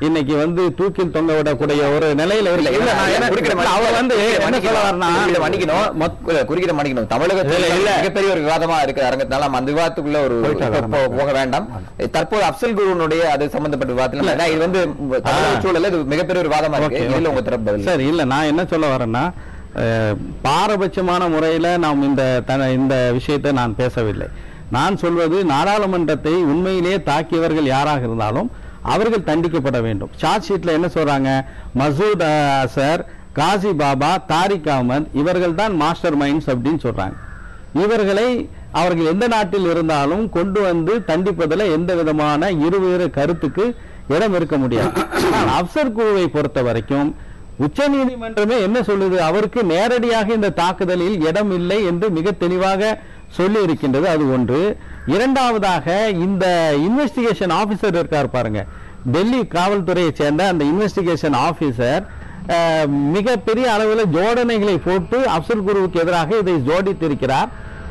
இன்னைக்கு வந்து தூக்கில் தொங்க விடக்கூடிய ஒரு நிலையில இருக்கு. அவர் வந்து என்ன சொல்ல வரனா, குறுக்கிட மாட்டேங்கணும். தமிழகத்தில் மிகப்பெரிய ஒரு விவாதமா இருக்கு அரங்கத்தினால அந்த விவாதத்துக்குள்ள ஒரு போக வேண்டாம். தற்போது அப்சல் குருனுடைய அது சம்பந்தப்பட்ட விவாதத்தில் இது வந்து சூழல் இது மிகப்பெரிய ஒரு விவாதமா இருக்கு. இதுல உங்க தரப்பு சரி இல்ல, நான் என்ன சொல்ல வரேன்னா, பாரபட்சமான முறையில நாம் இந்த விஷயத்தை நான் பேசவில்லை. நான் சொல்வது, நாடாளுமன்றத்தை உண்மையிலேயே தாக்கியவர்கள் யாராக இருந்தாலும் அவர்கள் தண்டிக்கப்பட வேண்டும். சார்ஜ் ஷீட்ல என்ன சொல்றாங்க, மசூத் அசர், காசி பாபா, தாரிக் அகமது இவர்கள் தான் மாஸ்டர் மைண்ட்ஸ் அப்படின்னு சொல்றாங்க. இவர்களை அவர்கள் எந்த நாட்டில் இருந்தாலும் கொண்டு வந்து தண்டிப்பதில் எந்த விதமான இருவேறு கருத்துக்கு இடம் இருக்க முடியாது. ஆனால் அப்சர் குழுவை பொறுத்த வரைக்கும் உச்ச நீதிமன்றமே என்ன சொல்லுது, அவருக்கு நேரடியாக இந்த தாக்குதலில் இடம் இல்லை என்று மிக தெளிவாக சொல்லி இருக்கின்றது. அது ஒன்று. இரண்டாவதாக, இந்த இன்வெஸ்டிகேஷன் ஆபீசர் இருக்கார் பாருங்க, டெல்லி காவல்துறையை சேர்ந்த அந்த இன்வெஸ்டிகேஷன் ஆபீசர் மிக பெரிய அளவில் ஜோடனைகளை போட்டு அப்சல் குருவுக்கு எதிராக இதை ஜோடித்திருக்கிறார்.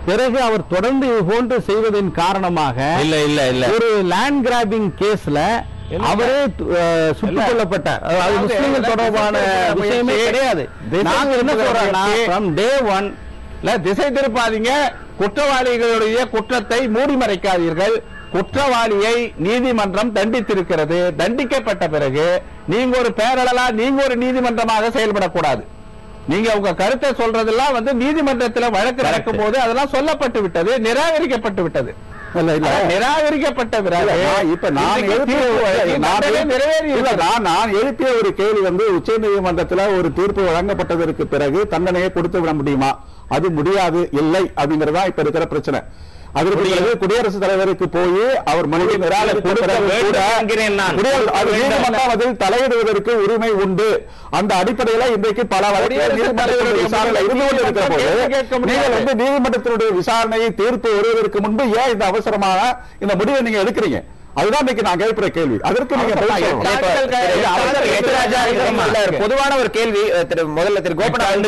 பிறகு அவர் தொடர்ந்து இது போன்று செய்வதன் காரணமாக இல்ல இல்ல இல்ல ஒரு லேண்ட் கிராபிங் கேஸ்ல அவரே சுட்டுக் கொல்லப்பட்டார். அது முஸ்லிம்கள் தொடர்பான விஷயமே கிடையாது. நாங்க என்ன சொல்றோம்னா from day one திசை திருப்பாதீங்க, குற்றவாளிகளுடைய குற்றத்தை மூடி மறைக்காதீர்கள். குற்றவாளியை நீதிமன்றம் தண்டித்திருக்கிறது. தண்டிக்கப்பட்ட பிறகு நீங்க ஒரு பேரளலா நீங்க ஒரு நீதிமன்றமாக செயல்படக்கூடாது. நீங்க உங்க கருத்தை சொல்றதெல்லாம் நீதிமன்றத்தில் வழக்கு நடக்கும் போது அதெல்லாம் சொல்லப்பட்டு விட்டது, நிராகரிக்கப்பட்டு விட்டது. நிராகரிக்கப்பட்ட பிறகு இப்ப நான் எழுப்பிய ஒரு கேள்வி உச்ச நீதிமன்றத்தில் ஒரு தீர்ப்பு வழங்கப்பட்டதற்கு பிறகு தண்டனையை கொடுத்து விட முடியுமா? அது முடியாது, இல்லை அப்படிங்கறதா இப்ப இருக்கிற பிரச்சனை. அதற்கு பிறகு குடியரசுத் தலைவருக்கு போய் அவர் மனுவை அதில் தலையிடுவதற்கு உரிமை உண்டு. அந்த அடிப்படையில் இன்றைக்கு பல விசாரணை இருந்து கொண்டிருக்கிற போது நீங்கள் நீதிமன்றத்தினுடைய விசாரணையை தீர்ப்பு வருவதற்கு முன்பு ஏன் இந்த அவசரமாக இந்த முடிவை நீங்க எடுக்கிறீங்க? அதுதான் இன்னைக்கு நான் கேட்கிற கேள்வி. அதற்கு நீங்க பொதுவான ஒரு கேள்வி முதல்ல திரு கோபநாத்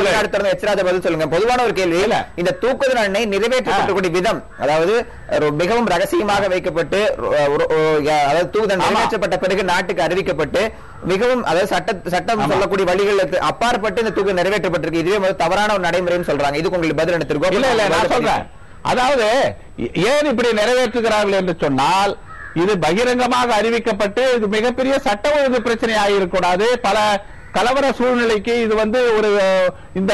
எச் ராஜா பதில் சொல்லுங்க. பொதுவான ஒரு கேள்வி, இந்த தூக்கு தண்டனை நிறைவேற்றப்படக்கூடிய விதம், அதாவது மிகவும் ரகசியமாக வைக்கப்பட்டு தூக்கு தண்டனை நிறைவேற்றப்பட்ட பிறகு நாட்டுக்கு அறிவிக்கப்பட்டு மிகவும் சட்டம் சொல்லக்கூடிய வழிகளுக்கு அப்பாற்பட்டு இந்த தூக்கு நிறைவேற்றப்பட்டிருக்கு. இதுவே தவறான ஒரு நடைமுறைன்னு சொல்றாங்க. இதுக்கு உங்களுக்கு பதில் என்ன திரு கோபநாத் சொல்றேன்? அதாவது ஏன் இப்படி நிறைவேற்றுகிறார்கள் என்று சொன்னால், இது பகிரங்கமாக அறிவிக்கப்பட்டு இது மிகப்பெரிய சட்ட ஒழுங்கு பிரச்சனை ஆகியிருக்கூடாது. பல கலவர சூழ்நிலைக்கு இது ஒரு இந்த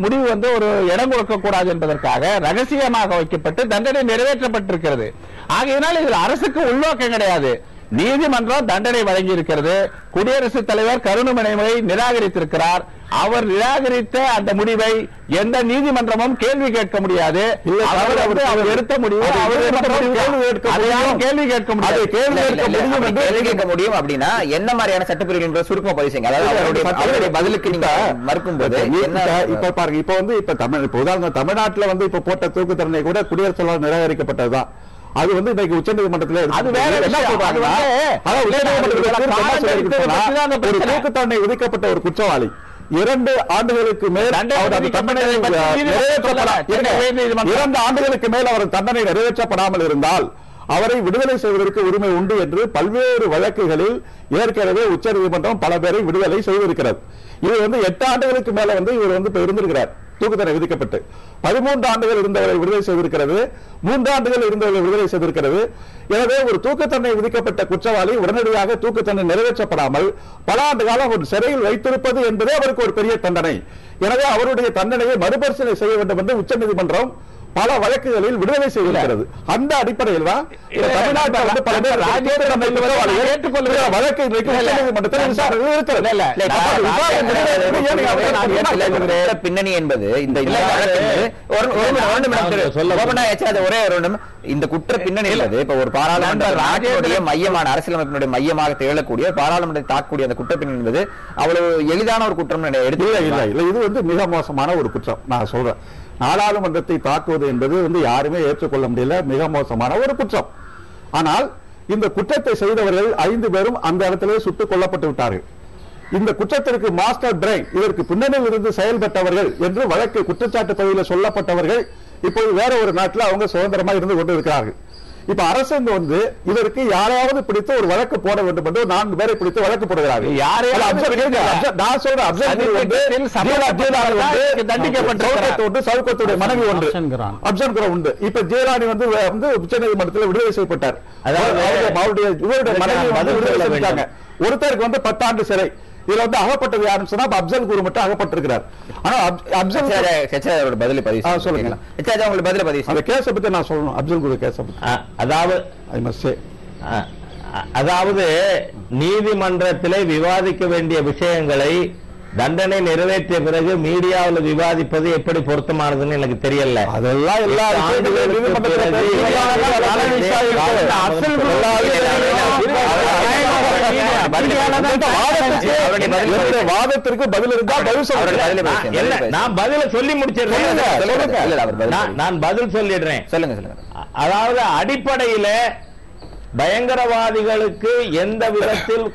முடிவு ஒரு இடம் கொடுக்க கூடாது என்பதற்காக ரகசியமாக வைக்கப்பட்டு தண்டனை நிறைவேற்றப்பட்டிருக்கிறது. ஆகையினால் இதில் அரசுக்கு உள்நோக்கம் கிடையாது. நீதிமன்றம் தண்டனை வழங்கி இருக்கிறது. குடியரசுத் தலைவர் கருணாநிதியை நிராகரித்திருக்கிறார். அவர் நிராகரித்த அந்த முடிவை எந்த நீதிமன்றமும் கேள்வி கேட்க முடியாது. அவர் எடுத்த முடிவு கேள்வி கேட்க முடியும். அப்படின்னா என்ன மாதிரியான சட்டப்பிரிவு சுருக்கமா பதிவு செய்யுங்க. அதாவது பதிலுக்கு நீங்க மறுக்கும் போது இப்ப பாருங்க, இப்ப உதாரணம் தமிழ்நாட்டில் இப்ப போட்ட தூக்கு தண்டனை கூட குடியரசுத் தலைவர் நிராகரிக்கப்பட்டதுதான். அது இன்னைக்கு உச்ச நீதிமன்றத்தில் தூக்கு தண்டனை விதிக்கப்பட்ட ஒரு குற்றவாளி 2 ஆண்டுகளுக்கு மேல் 2 ஆண்டுகளுக்கு மேல் அவர் தண்டனை நிறைவேற்றப்படாமல் இருந்தால் அவரை விடுதலை செய்வதற்கு உரிமை உண்டு என்று பல்வேறு வழக்குகளில் ஏற்கனவே உச்ச நீதிமன்றம் பல பேரை விடுதலை செய்திருக்கிறது. இது 8 ஆண்டுகளுக்கு மேல இவர் இருந்திருக்கிறார் தூக்கு தண்டனை விதிக்கப்பட்டு. 13 ஆண்டுகள் இருந்தவரை விடுதலை செய்திருக்கிறது, 3 ஆண்டுகள் இருந்தவரை விடுதலை செய்திருக்கிறது. எனவே ஒரு தூக்கு தண்டனை விதிக்கப்பட்ட குற்றவாளி உடனடியாக தூக்கு தண்டனை நிறைவேற்றப்படாமல் பல ஆண்டு காலம் ஒரு சிறையில் வைத்திருப்பது என்பதே அவருக்கு ஒரு பெரிய தண்டனை. எனவே அவருடைய தண்டனையை மறுபரிசீலனை செய்ய வேண்டும் என்று உச்ச நீதிமன்றம் பல வழக்குகளில் விடுதலை செய்திருக்கிறது. அந்த அடிப்படையில் தான் தமிழ்நாட்டில் பல பேர் வழக்கு பின்னணி என்பது ஒரே இந்த குற்ற பின்னணி என்பது இப்ப ஒரு பாராளுமன்ற மையமான அரசியலமைப்பினுடைய மையமாக திகழக்கூடிய பாராளுமன்றத்தை தாக்கக்கூடிய அந்த குற்ற பின்னணி என்பது அவ்வளவு எளிதான ஒரு குற்றம் எடுத்து இது மிக மோசமான ஒரு குற்றம். நான் சொல்றேன், நாடாளுமன்றத்தை தாக்குவது என்பது யாருமே ஏற்றுக்கொள்ள முடியல, மிக மோசமான ஒரு குற்றம். ஆனால் இந்த குற்றத்தை செய்தவர்கள் 5 பேரும் அந்த இடத்திலே சுட்டுக் கொல்லப்பட்டு விட்டார்கள். இந்த குற்றத்திற்கு மாஸ்டர் பிரெயின், இதற்கு பின்னணியில் இருந்து செயல்பட்டவர்கள் என்று வழக்கு குற்றச்சாட்டு பதிவில் சொல்லப்பட்டவர்கள் இப்போது வேற ஒரு நாட்டில் அவங்க சுதந்திரமா இருந்து கொண்டு இருக்கிறார்கள். இப்ப அரசாங்கம் இதற்கு யாராவது பிடித்து ஒரு வழக்கு போட வேண்டும் என்று 4 பேரை பிடித்து வழக்கு போடுகிறார்கள். சவுக்கத்துடைய மனைவி ஒன்று அப்சன் உண்டு. இப்ப ஜெயலலிதா உச்ச நீதிமன்றத்தில் விடுதலை செய்யப்பட்டார். இவருடைய மனைவி விடுதலை செய்யப்பட்டாங்க. ஒருத்தருக்கு 10 ஆண்டு சிறை. இதுல அகப்பட்டது யாருன்னு சொன்னா அப்சல் குரு மட்டும் அகப்பட்டிருக்கிறார். ஆனா அப்சல் பதில பதிவு சொல்லுங்க, பதில பதிவு அந்த கேஸை பத்தி நான் சொல்லணும். அப்சல் குரு கேஸை பத்தி அதாவது நீதிமன்றத்திலே விவாதிக்க வேண்டிய விஷயங்களை தண்டனை நிறைவேற்றிய பிறகு மீடியாவில் விவாதிப்பது எப்படி பொருத்தமானதுன்னு எனக்கு தெரியல. அதெல்லாம் வாதத்திற்கு பதில் இருந்தால் நான் பதில சொல்லி முடிச்சிடுறேன். நான் பதில் சொல்லிடுறேன். சொல்லுங்க. அதாவது அடிப்படையில பயங்கரவாதிகளுக்கு எந்த விதத்தில்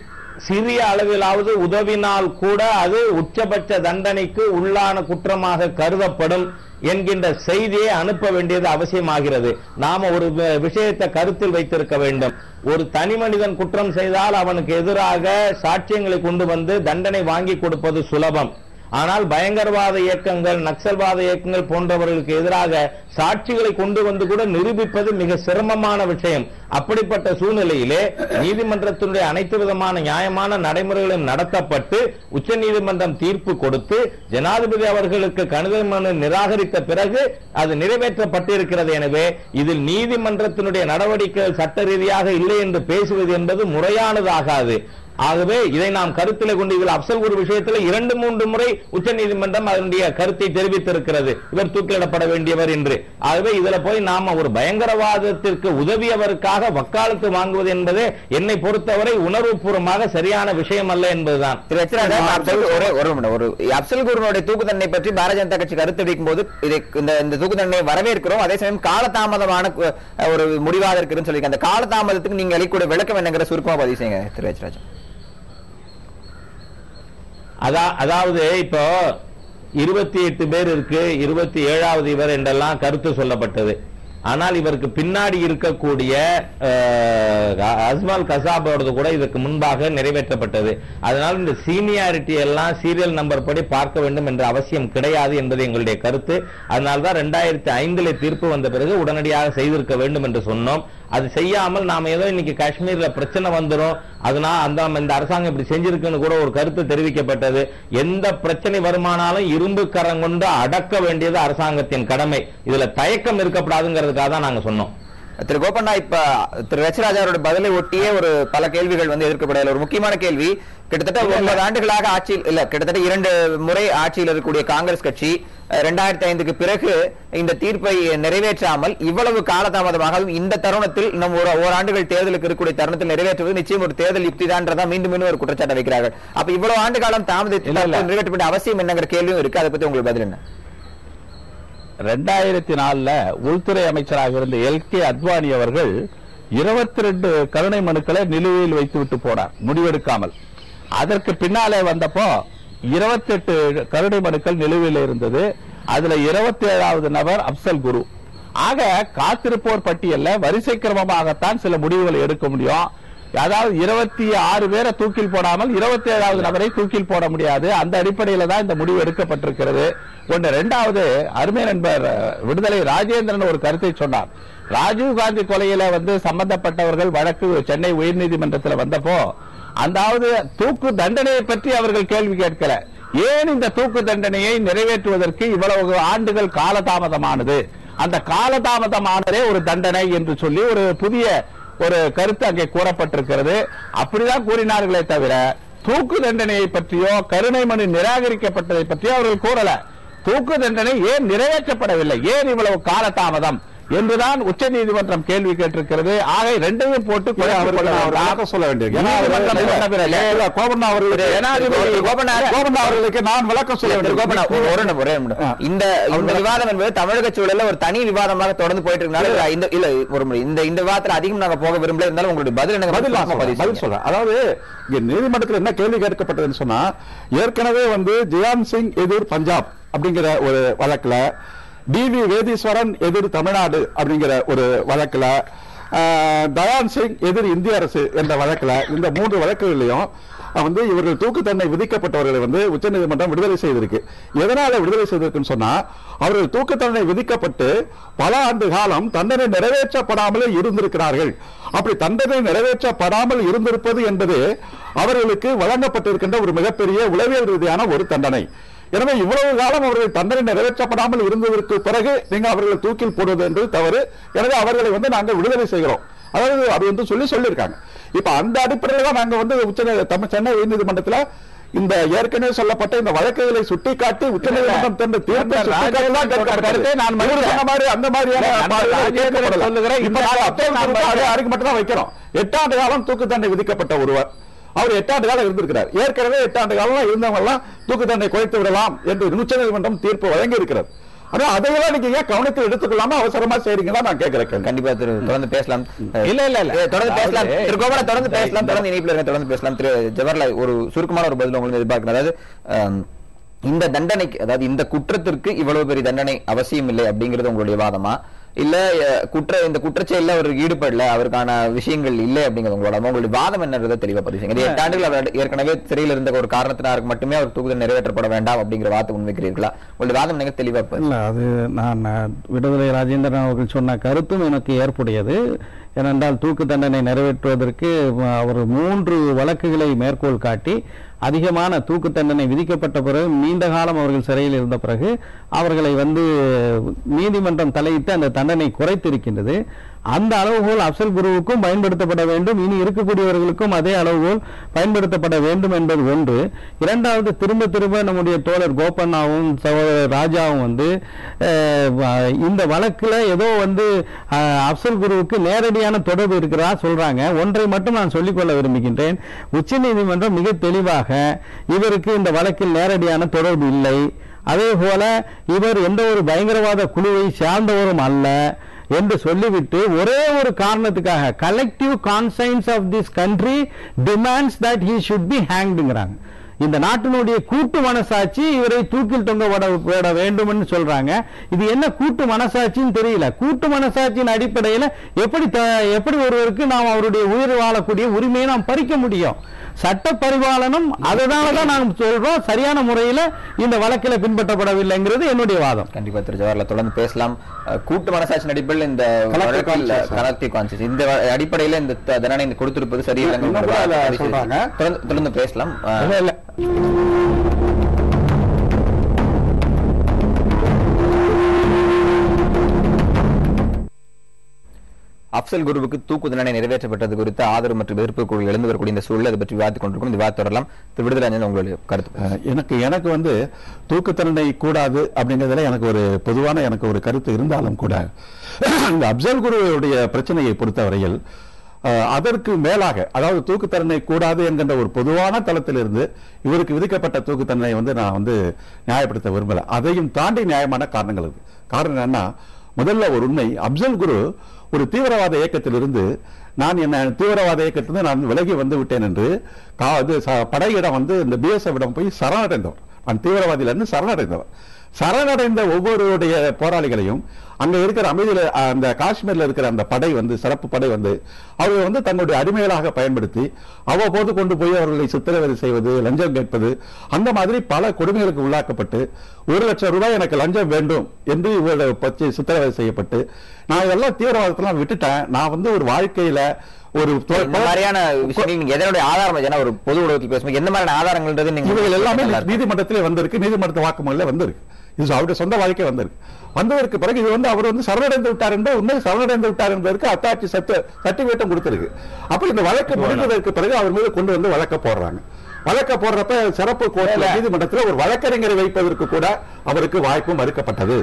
சிறிய அளவிலாவது உதவினால் கூட அது உச்சபட்ச தண்டனைக்கு உள்ளான குற்றமாக கருதப்படும் என்கின்ற செய்தியை அனுப்ப வேண்டியது அவசியமாகிறது. நாம ஒரு விஷயத்தை கருத்தில் வைத்திருக்க வேண்டும். ஒரு தனி மனிதன் குற்றம் செய்தால் அவனுக்கு எதிராக சாட்சியங்களை கொண்டு வந்து தண்டனை வாங்கி கொடுப்பது சுலபம். ஆனால் பயங்கரவாத இயக்கங்கள், நக்சல்வாத இயக்கங்கள் போன்றவர்களுக்கு எதிராக சாட்சிகளை கொண்டு வந்து கூட நிரூபிப்பது மிக சிரமமான விஷயம். அப்படிப்பட்ட சூழ்நிலையிலே நீதிமன்றத்தினுடைய அனைத்து விதமான நியாயமான நடைமுறைகளும் நடத்தப்பட்டு உச்ச நீதிமன்றம் தீர்ப்பு கொடுத்து ஜனாதிபதி அவர்களுக்கு கடிதம் மனு நிராகரித்த பிறகு அது நிறைவேற்றப்பட்டிருக்கிறது. எனவே இதில் நீதிமன்றத்தினுடைய நடவடிக்கைகள் சட்ட ரீதியாக இல்லை என்று பேசுவது என்பது முறையானதாகாது. ஆகவே இதை நாம் கருத்தில் கொண்டு இதில் அப்சல் குரு விஷயத்தில் 2-3 முறை உச்ச நீதிமன்றம் அதனுடைய கருத்தை தெரிவித்திருக்கிறது, இவர் தூக்கிலிடப்பட வேண்டியவர் என்று. ஆகவே இதுல போய் நாம ஒரு பயங்கரவாதத்திற்கு உதவியவருக்காக வக்காலத்து வாங்குவது என்பது என்னை பொறுத்தவரை உணர்வுபூர்வமாக சரியான விஷயம் அல்ல என்பதுதான். ஒரு அப்சல் குருனுடைய தூக்கு தண்டனை பற்றி பாரதிய ஜனதா கட்சி கருத்து தெரிவிக்கும் போது இந்த தூக்கு தண்டனை வரவேற்கிறோம், அதே சமயம் காலதாமதமான ஒரு முடிவாக இருக்குன்னு சொல்லி அந்த காலதாமதத்துக்கு நீங்க அளிக்கூடிய விளக்கம் என்னங்கிற சுருக்கமா பதிவு செய்யுங்க திரு ராஜராஜன். அதாவது இப்போ 28 பேர் இருக்கு, 27வது இவர் என்றெல்லாம் கருத்து சொல்லப்பட்டது. ஆனால் இவருக்கு பின்னாடி இருக்கக்கூடிய அஸ்மால் கசாபோடது கூட இதற்கு முன்பாக நிறைவேற்றப்பட்டது. அதனால் இந்த சீனியாரிட்டி எல்லாம் சீரியல் நம்பர் படி பார்க்க வேண்டும் என்ற அவசியம் கிடையாது என்பது எங்களுடைய கருத்து. அதனால்தான் 2005 தீர்ப்பு வந்த பிறகு உடனடியாக செய்திருக்க வேண்டும் என்று சொன்னோம். அது செய்யாமல் நாம ஏதோ இன்னைக்கு காஷ்மீர்ல பிரச்சனை வந்துடும், அதனால இந்த அரசாங்கம் இப்படி செஞ்சிருக்குன்னு கூட ஒரு கருத்து தெரிவிக்கப்பட்டது. எந்த பிரச்சனை வருமானாலும் இரும்பு கரம் கொண்டு அடக்க வேண்டியது அரசாங்கத்தின் கடமை. இதுல தயக்கம் இருக்கப்படாதுங்கிறதுக்காக தான் நாங்க சொன்னோம். திரு கோபண்ணா, இப்ப திரு ரச்சராஜாவோட பதிலை ஒட்டியே ஒரு பல கேள்விகள் வந்து எதிர்க்கப்படல. ஒரு முக்கியமான கேள்வி, கிட்டத்தட்ட 9 ஆண்டுகளாக ஆட்சியில் இல்ல, கிட்டத்தட்ட 2 முறை ஆட்சியில் இருக்கக்கூடிய காங்கிரஸ் கட்சி 2005க்கு பிறகு இந்த தீர்ப்பை நிறைவேற்றாமல் இவ்வளவு காலதாமதமாக இந்த தருணத்தில் இன்னும் ஓராண்டுகள் தேர்தலுக்கு இருக்கக்கூடிய தருணத்தில் நிறைவேற்றுவது நிச்சயம் ஒரு தேர்தல் யுக்திதான் மீண்டும் ஒரு குற்றச்சாட்டை வைக்கிறார்கள். அப்ப இவ்வளவு ஆண்டு காலம் தாமதத்தில் நிறைவேற்ற அவசியம் என்னங்கிற கேள்வியும் இருக்கு. அதை பத்தி உங்களுக்கு பதில் என்ன? 2004 உள்துறை அமைச்சராக இருந்த எல்கே அத்வானி அவர்கள் 22 கருணை மனுக்களை நிலுவையில் வைத்துவிட்டு போனார் முடிவெடுக்காமல். அதற்கு பின்னாலே வந்தப்போ 28 கருணை மனுக்கள் நிலுவையில் இருந்தது. அதுல 27வது நபர் அப்சல் குரு. ஆக காத்திருப்போர் பட்டியல்ல வரிசை கிரமமாகத்தான் சில முடிவுகளை எடுக்க முடியும். அதாவது 26 பேரை தூக்கில் போடாமல் 27வது நபரை தூக்கில் போட முடியாது. அந்த அடிப்படையில் தான் இந்த முடிவு எடுக்கப்பட்டிருக்கிறது. ஒன்று. 2வது, அருமை நண்பர் விடுதலை ராஜேந்திரன் ஒரு கருத்தை சொன்னார். ராஜீவ்காந்தி கொலையில சம்பந்தப்பட்டவர்கள் வழக்கு சென்னை உயர்நீதிமன்றத்தில் வந்தப்போ அதாவது தூக்கு தண்டனையை பற்றி அவர்கள் கேள்வி கேட்கல. ஏன் இந்த தூக்கு தண்டனையை நிறைவேற்றுவதற்கு இவ்வளவு ஆண்டுகள் காலதாமதமானது, அந்த காலதாமதமானதே ஒரு தண்டனை என்று சொல்லி ஒரு புதிய ஒரு கருத்து அங்கே கூறப்பட்டிருக்கிறது. அப்படிதான் கூறினார்களே தவிர தூக்கு தண்டனையை பற்றியோ கருணை மனு நிராகரிக்கப்பட்டதை பற்றியோ அவர்கள் கூறல. தூக்கு தண்டனை ஏன் நிறைவேற்றப்படவில்லை, ஏன் இவ்வளவு காலதாமதம் என்றுதான் உச்ச நீதிமன்றம் கேள்வி கேட்டிருக்கிறது. ஆக ரெண்டையும் போட்டு சொல்ல வேண்டியது. நான் விளக்கம் சொல்ல வேண்டும். இந்த விவாதம் என்பது தமிழக சூழல்ல ஒரு தனி விவாதமாக தொடர்ந்து போயிட்டு இருக்கனால இந்த விவாதத்தில் அதிகம் நாங்க போக விரும்பல. இருந்தாலும் உங்களுடைய பதில் சொல்றேன். அதாவது நீதிமன்றத்தில் என்ன கேள்வி கேட்கப்பட்டதுன்னு சொன்னா, ஏற்கனவே ஜியான் சிங் எதிர் பஞ்சாப் அப்படிங்கிற ஒரு வழக்குல, டிவி வேதீஸ்வரன் எதிர் தமிழ்நாடு அப்படிங்கிற ஒரு வழக்குல, தயான் சிங் எதிர் இந்திய அரசு என்ற வழக்குல, இந்த 3 வழக்குகளிலும் இவர்கள் தூக்கு தண்டனை விதிக்கப்பட்டவர்களை உச்சநீதிமன்றம் விடுதலை செய்திருக்கு. எதனால விடுதலை செய்திருக்குன்னு சொன்னா, அவர்கள் தூக்கு தண்டனை விதிக்கப்பட்டு பல ஆண்டு காலம் தண்டனை நிறைவேற்றப்படாமலே இருந்திருக்கிறார்கள். அப்படி தண்டனை நிறைவேற்றப்படாமல் இருந்திருப்பது என்பது அவர்களுக்கு வழங்கப்பட்டிருக்கின்ற ஒரு மிகப்பெரிய உளவியல் ரீதியான ஒரு தண்டனை. எனவே இவ்வளவு காலம் அவர்கள் தண்டனை நிறைவேற்றப்படாமல் இருந்ததற்கு பிறகு நீங்க அவர்களை தூக்கில் போடுவது என்று தவறு. எனவே அவர்களை நாங்கள் விடுதலை செய்கிறோம், அதாவது அது சொல்லியிருக்காங்க. இப்ப அந்த அடிப்படையில் தான் நாங்க சென்னை உயர்நீதிமன்றத்தில் இந்த ஏற்கனவே சொல்லப்பட்ட இந்த வழக்குகளை சுட்டிக்காட்டி உச்சநீதிமன்றம் தந்த தீர்ப்பை அந்த மாதிரியான மட்டும் தான் வைக்கிறோம். 8 ஆண்டு காலம் தூக்கு தண்டனை விதிக்கப்பட்ட ஒருவர், அவர் 8 ஆண்டு காலம் இருந்திருக்கிறார். ஏற்கனவே 8 ஆண்டு காலம் இருந்தவங்க எல்லாம் தூக்கு தண்டனை குறைத்து விடலாம் என்று உச்சநீதிமன்றம் தீர்ப்பு வழங்கி இருக்கிறது. ஆனா அதையெல்லாம் நீங்க ஏன் கவனத்தில் எடுத்துக்கொள்ளாம அவசரமா செய்றீங்களா நான் கேட்கிறேன். கண்டிப்பா திரு தொடர்ந்து பேசலாம். இல்ல தொடர்ந்து பேசலாம் திரு கோபால, தொடர்ந்து பேசலாம், தொடர்ந்து இணைப்புல இருக்க, தொடர்ந்து பேசலாம். திரு ஜவஹர்லால், ஒரு சுருக்கமான ஒரு பதில் உங்களுக்கு எதிர்பார்க்கிறேன். அதாவது இந்த தண்டனைக்கு, அதாவது இந்த குற்றத்திற்கு இவ்வளவு பெரிய தண்டனை அவசியம் இல்லை அப்படிங்கிறது உங்களுடைய வாதமா, இல்ல இந்த குற்றச்செயல அவர் ஈடுபடல, அவருக்கான விஷயங்கள் இல்லை அப்படிங்கிறது உங்களுடைய வாதம் என்னன்றதை தெளிவா பதிவுங்க. 8 ஆண்டுகள் அவர் ஏற்கனவே சிறையில் இருந்த ஒரு காரணத்தினாருக்கு மட்டுமே அவர் தூக்குதல் நிறைவேற்றப்பட வேண்டாம் அப்படிங்கிற வாதத்தை முன்வைக்கிறீர்களா? உங்களுடைய வாதம் நீங்க தெளிவா இல்ல, அது நான் விடுதலை ராஜேந்திரன் அவர்கள் சொன்ன கருத்தும் எனக்கு ஏற்புடையது. ஏனென்றால் தூக்கு தண்டனை நிறைவேற்றுவதற்கு அவர் 3 வழக்குகளை மேற்கோள் காட்டி அதிகமான தூக்கு தண்டனை விதிக்கப்பட்ட பிறகு நீண்ட காலம் அவர்கள் சிறையில் இருந்த பிறகு அவர்களை நீதிமன்றம் தலையிட்டு அந்த தண்டனை குறைத்திருக்கின்றது. அந்த அளவுகோல் அப்சல் குருவுக்கும் பயன்படுத்தப்பட வேண்டும், இனி இருக்கக்கூடியவர்களுக்கும் அதே அளவுகோல் பயன்படுத்தப்பட வேண்டும் என்பது ஒன்று. இரண்டாவது, திரும்ப திரும்ப நம்முடைய தோழர் கோபண்ணாவும் சகோதரர் ராஜாவும் இந்த வழக்குல ஏதோ அப்சல் குருவுக்கு நேரடியான தொடர்பு இருக்கிறதா சொல்றாங்க. ஒன்றை மட்டும் நான் சொல்லிக்கொள்ள விரும்புகின்றேன். உச்சநீதிமன்றம் மிக தெளிவாக இவருக்கு இந்த வழக்கில் நேரடியான தொடர்பு இல்லை, அதே போல இவர் எந்த ஒரு பயங்கரவாத குழுவை சார்ந்தவரும் அல்ல என்று சொல்லிவிட்டு ஒரே ஒரு காரணத்துக்காக collective conscience of this country demands that he should be ஹேங்க்டுங்கறாங்க. இந்த நாட்டினுடைய கூட்டு மனசாட்சி இவரை தூக்கில் தொங்க விட வேண்டும் சொல்றாங்க. இது என்ன கூட்டு மனசாட்சின்னு தெரியல. கூட்டு மனசாட்சியின் அடிப்படையில் எப்படி ஒருவருக்கு நாம் அவருடைய உயிர் வாழக்கூடிய உரிமையை நாம் பறிக்க முடியும்? சட்ட பரிபாலனம் அதனாலதான் நாங்கள் சொல்றோம், சரியான முறையில் இந்த வழக்கில் பின்பற்றப்படவில்லைங்கிறது என்னுடைய வாதம். கண்டிப்பா திரு ஜவஹர்லால் தொடர்ந்து பேசலாம். கூட்டு மனசாட்சியின் அடிப்படையில் இந்த அடிப்படையில் இந்த தண்டனை கொடுத்திருப்பது சரியில்லை, தொடர்ந்து பேசலாம். அப்சல் குருவுக்கு தூக்கு தண்டனை நிறைவேற்றப்பட்டது குறித்து ஆதரவு மற்றும் எதிர்ப்பு குழு எழுந்து வரக்கூடிய இந்த சூழல் அதை பற்றி விவாதித்துக் கொண்டிருக்கும். விவாதம் தொடரலாம். விடுதலை உங்களுடைய கருத்து? எனக்கு தூக்கு தண்டனை கூடாது அப்படிங்கிறதுல எனக்கு ஒரு பொதுவான ஒரு கருத்து இருந்தாலும் கூட இந்த அப்சல் குருவுடைய பிரச்சனையை பொறுத்தவரையில் அதற்கு மேலாக, அதாவது தூக்கு தண்டனை கூடாது என்கின்ற ஒரு பொதுவான தளத்திலிருந்து இவருக்கு விதிக்கப்பட்ட தூக்கு தண்டனை நான் நியாயப்படுத்த விரும்பல. அதையும் தாண்டி நியாயமான காரணங்கள் இருக்கு. காரணம் என்னன்னா, முதல்ல ஒரு உண்மை, அப்சல் குரு ஒரு தீவிரவாத இயக்கத்திலிருந்து நான் தீவிரவாத இயக்கத்திலிருந்து நான் விலகி வந்து விட்டேன் என்று படையிடம் இந்த பிஎஸ்எஃப் இடம் போய் சரணடைந்தவர். நான் தீவிரவாதியிலிருந்து சரணடைந்தவர். சரணடைந்த ஒவ்வொருடைய போராளிகளையும் அங்க இருக்கிற அமைதியில அந்த காஷ்மீர்ல இருக்கிற அந்த படை சிறப்பு படை அவர்கள் தன்னுடைய அடிமைகளாக பயன்படுத்தி அவ்வப்போது கொண்டு போய் அவர்களை சித்திரவதை செய்வது, லஞ்சம் கேட்பது, அந்த மாதிரி பல கொடுமைகளுக்கு உள்ளாக்கப்பட்டு 1 லட்சம் ரூபாய் எனக்கு லஞ்சம் வேண்டும் என்று இவர்கள் பற்றி சித்திரவதை செய்யப்பட்டு நான் இதெல்லாம் தீவிரவாதத்தெல்லாம் விட்டுட்டேன். நான் ஒரு வாழ்க்கையில ஒரு மாதிரியான விஷயங்கள் நீங்க எதனுடைய ஆதாரம், ஒரு பொது ஊடகத்தில் பேசும்போது எந்த மாதிரியான ஆதாரங்கள்ன்றது இவர்கள் எல்லாமே நீதிமன்றத்திலே வந்திருக்கு, நீதிமன்ற வாக்குமூலம் வந்திருக்கு. இது அவருடைய சொந்த வாழ்க்கை வந்ததற்கு பிறகு இது அவர் சரணடைந்து விட்டார் என்று உண்மை சரணடைந்து விட்டார் என்பதற்கு அத்தாட்சி சர்டிபிகேட்டும் கொடுத்திருக்கு. அப்ப இந்த வழக்கு முடிந்ததற்கு பிறகு அவர் மீது கொண்டு வழக்க போடுறாங்க. வழக்க போடுறப்ப சிறப்பு கோர்ட்ல நீதிமன்றத்தில் ஒரு வழக்கறிஞரை வைப்பதற்கு கூட அவருக்கு வாய்ப்பு மறுக்கப்பட்டது.